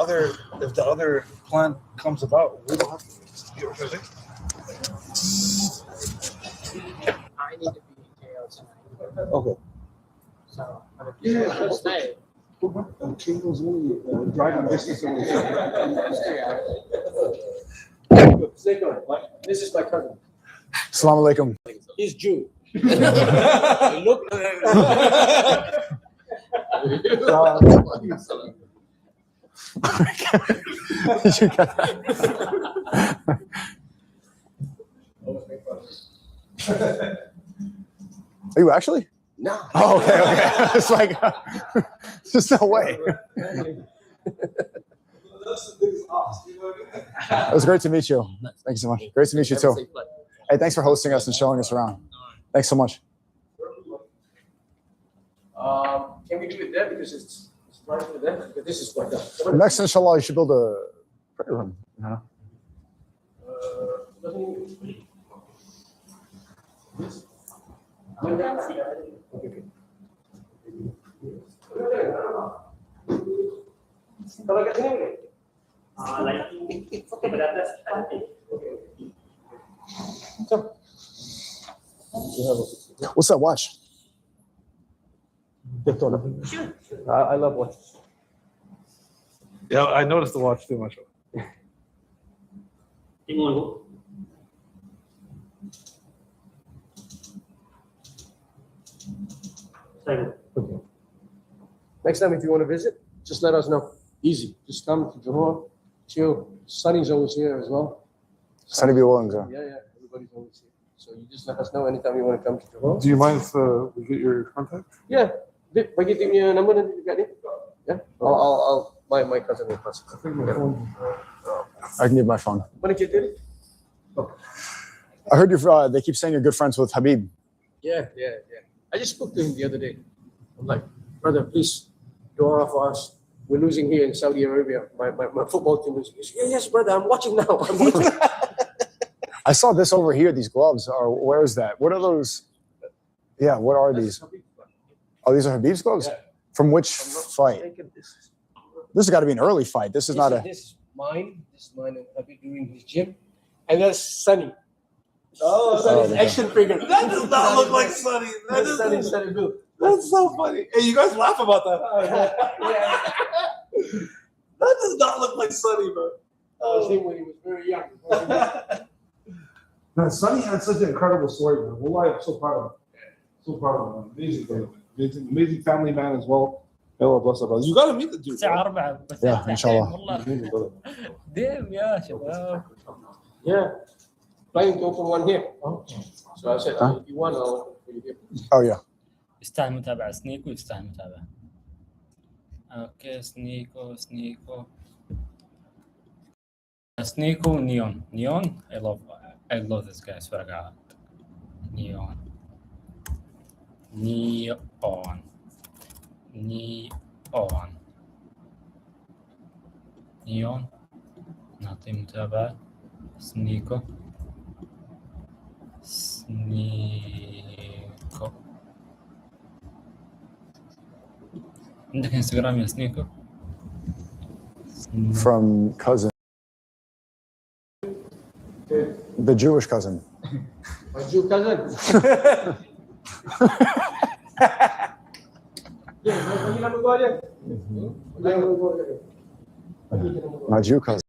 S4: other plan comes about, we don't have to. You get what I'm saying?
S8: I need to be in KL tonight.
S4: Okay.
S8: So, yeah, stay.
S4: And Kingdom's only driving distance away.
S2: Sneeko, this is my cousin.
S3: Assalamu alaikum.
S2: He's Jew. Look.
S3: Did you get that? Are you actually?
S2: No.
S3: Oh, okay. It's like, there's no way. It was great to meet you. Thank you so much. Great to meet you too. Hey, thanks for hosting us and showing us around. Thanks so much.
S2: Can we do it there because it's right for them? But this is quite up.
S3: Next, inshallah, you should build a prayer room. You know? What's that watch?
S2: I love watches.
S4: Yeah, I noticed the watch too much.
S2: Next time, if you want to visit, just let us know. Easy. Just come to Johor, chill. Sunny's always here as well.
S3: Sunny B. Williams.
S2: Yeah. Everybody's always here. So you just let us know anytime you want to come to Johor.
S4: Do you mind if we get your contact?
S2: Yeah. Bagi tim punya number nanti dekat ni. Yeah. I'll my cousin will pass it.
S3: I can give my phone.
S2: Mana kita ni?
S3: I heard they keep saying you're good friends with Habib.
S2: Yeah. I just spoke to him the other day. I'm like, brother, please dua for us. We're losing here in Saudi Arabia. My football team is. Yes, brother, I'm watching now.
S3: I saw this over here. These gloves are. Where is that? What are those? Yeah. What are these? Oh, these are Habib's gloves.
S2: Yeah.
S3: From which fight? This has got to be an early fight. This is not a.
S2: This is mine. This is mine and Habib doing his gym. And that's Sunny. Sunny's action figure.
S4: That does not look like Sunny.
S2: That's Sunny Bill.
S4: That's so funny. Hey, you guys laugh about that. That does not look like Sunny, bro.
S2: I think when he was very young.
S4: Man, Sunny had such an incredible story, man. Wallahi, I'm so proud of him. So proud of him. Amazing brother. Amazing family man as well. Allah bless our brothers. You got to meet the dude.
S1: الساعة 4 بس
S3: Yeah, inshallah.
S4: Amazing brother.
S1: ديم يا شباب.
S2: Yeah. Planning to open one here. So I said, if you want, I'll open for you here.
S3: Oh yeah.
S1: يستاهل متابعة سنيكو يستاهل متابعة. اوكي سنيكو نيون I love this guy swear to God. نيون نعطيه متابعة. سنيكو عندك انستغرام يا سنيكو؟
S3: From cousin. The Jewish cousin.
S2: My Jew cousin.
S3: Not you, cuz.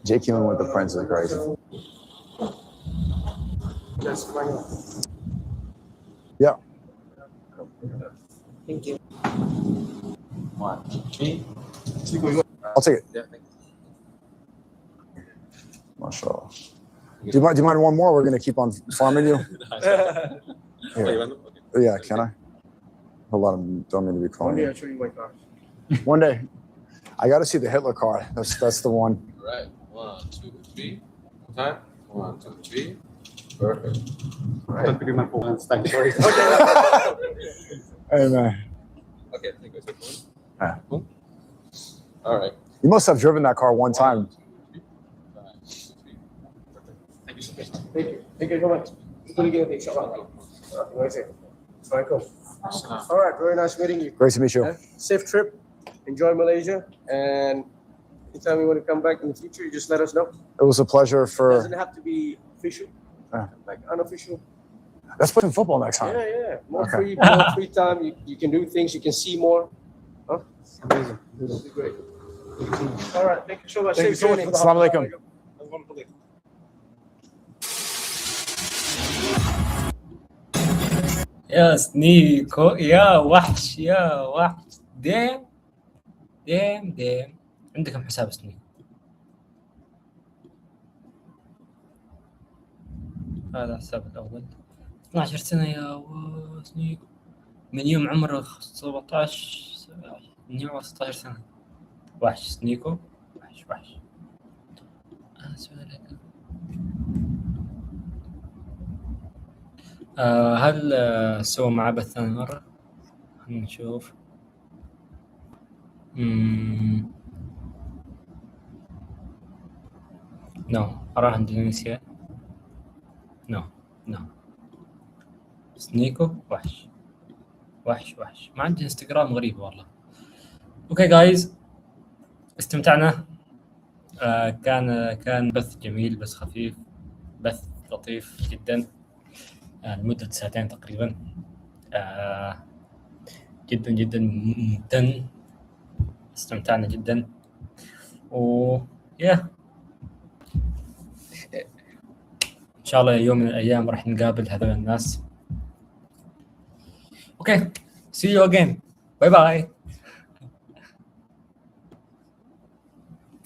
S3: Jake Ewan with the friends is crazy. Yeah.
S8: Thank you.
S3: I'll take it.
S8: Yeah, thank you.
S3: Mashallah. Do you mind one more? We're gonna keep on farming you. Here. Yeah, can I? Hold on, don't mean to be calling you.
S2: I'll show you my car.
S3: One day, I got to see the Hitler car. That's the one.
S9: Right. 1, 2, 3. Time. 1, 2, 3. Perfect.
S3: Hey man.
S9: Okay, I think I took one.
S3: Yeah.
S9: Cool. All right.
S3: You must have driven that car one time.
S9: 1, 2, 3. 5, 6, 3. Perfect. Thank you so much.
S2: Thank you. Thank you so much. Snico. All right, very nice meeting you.
S3: Great to meet you.
S2: Safe trip. Enjoy Malaysia. And anytime you want to come back in the future, you just let us know.
S3: It was a pleasure
S2: It doesn't
S3: for.
S2: have to be official, like unofficial.
S3: Let's play some football next time.
S2: Yeah. More
S3: Okay.
S2: free time. You can do things. You can see more. Huh? Amazing. This will be great. All right. Thank you so much.
S3: Thank you
S2: Safe
S3: so much.
S2: journey.
S3: Assalamu alaikum.
S1: يا سنيكو يا وحش يا وحش. ديم عندك كم حساب سنيكو؟ هذا حساب الأول. 12 سنة يا سنيكو، من يوم عمره 17، من يوم 16 سنة. وحش سنيكو، وحش. هل سوى معاه بث ثاني مرة؟ خلينا نشوف. نو، راح اندونيسيا. نو. سنيكو وحش. ما عندي انستغرام، غريب والله. اوكي جايز، استمتعنا. كان بث جميل، بث خفيف، بث لطيف جدا، لمدة ساعتين تقريبا. جدا ممتن، استمتعنا جدا. ان شاء الله يوم من الايام راح نقابل هذول الناس. اوكي، see you again. باي باي.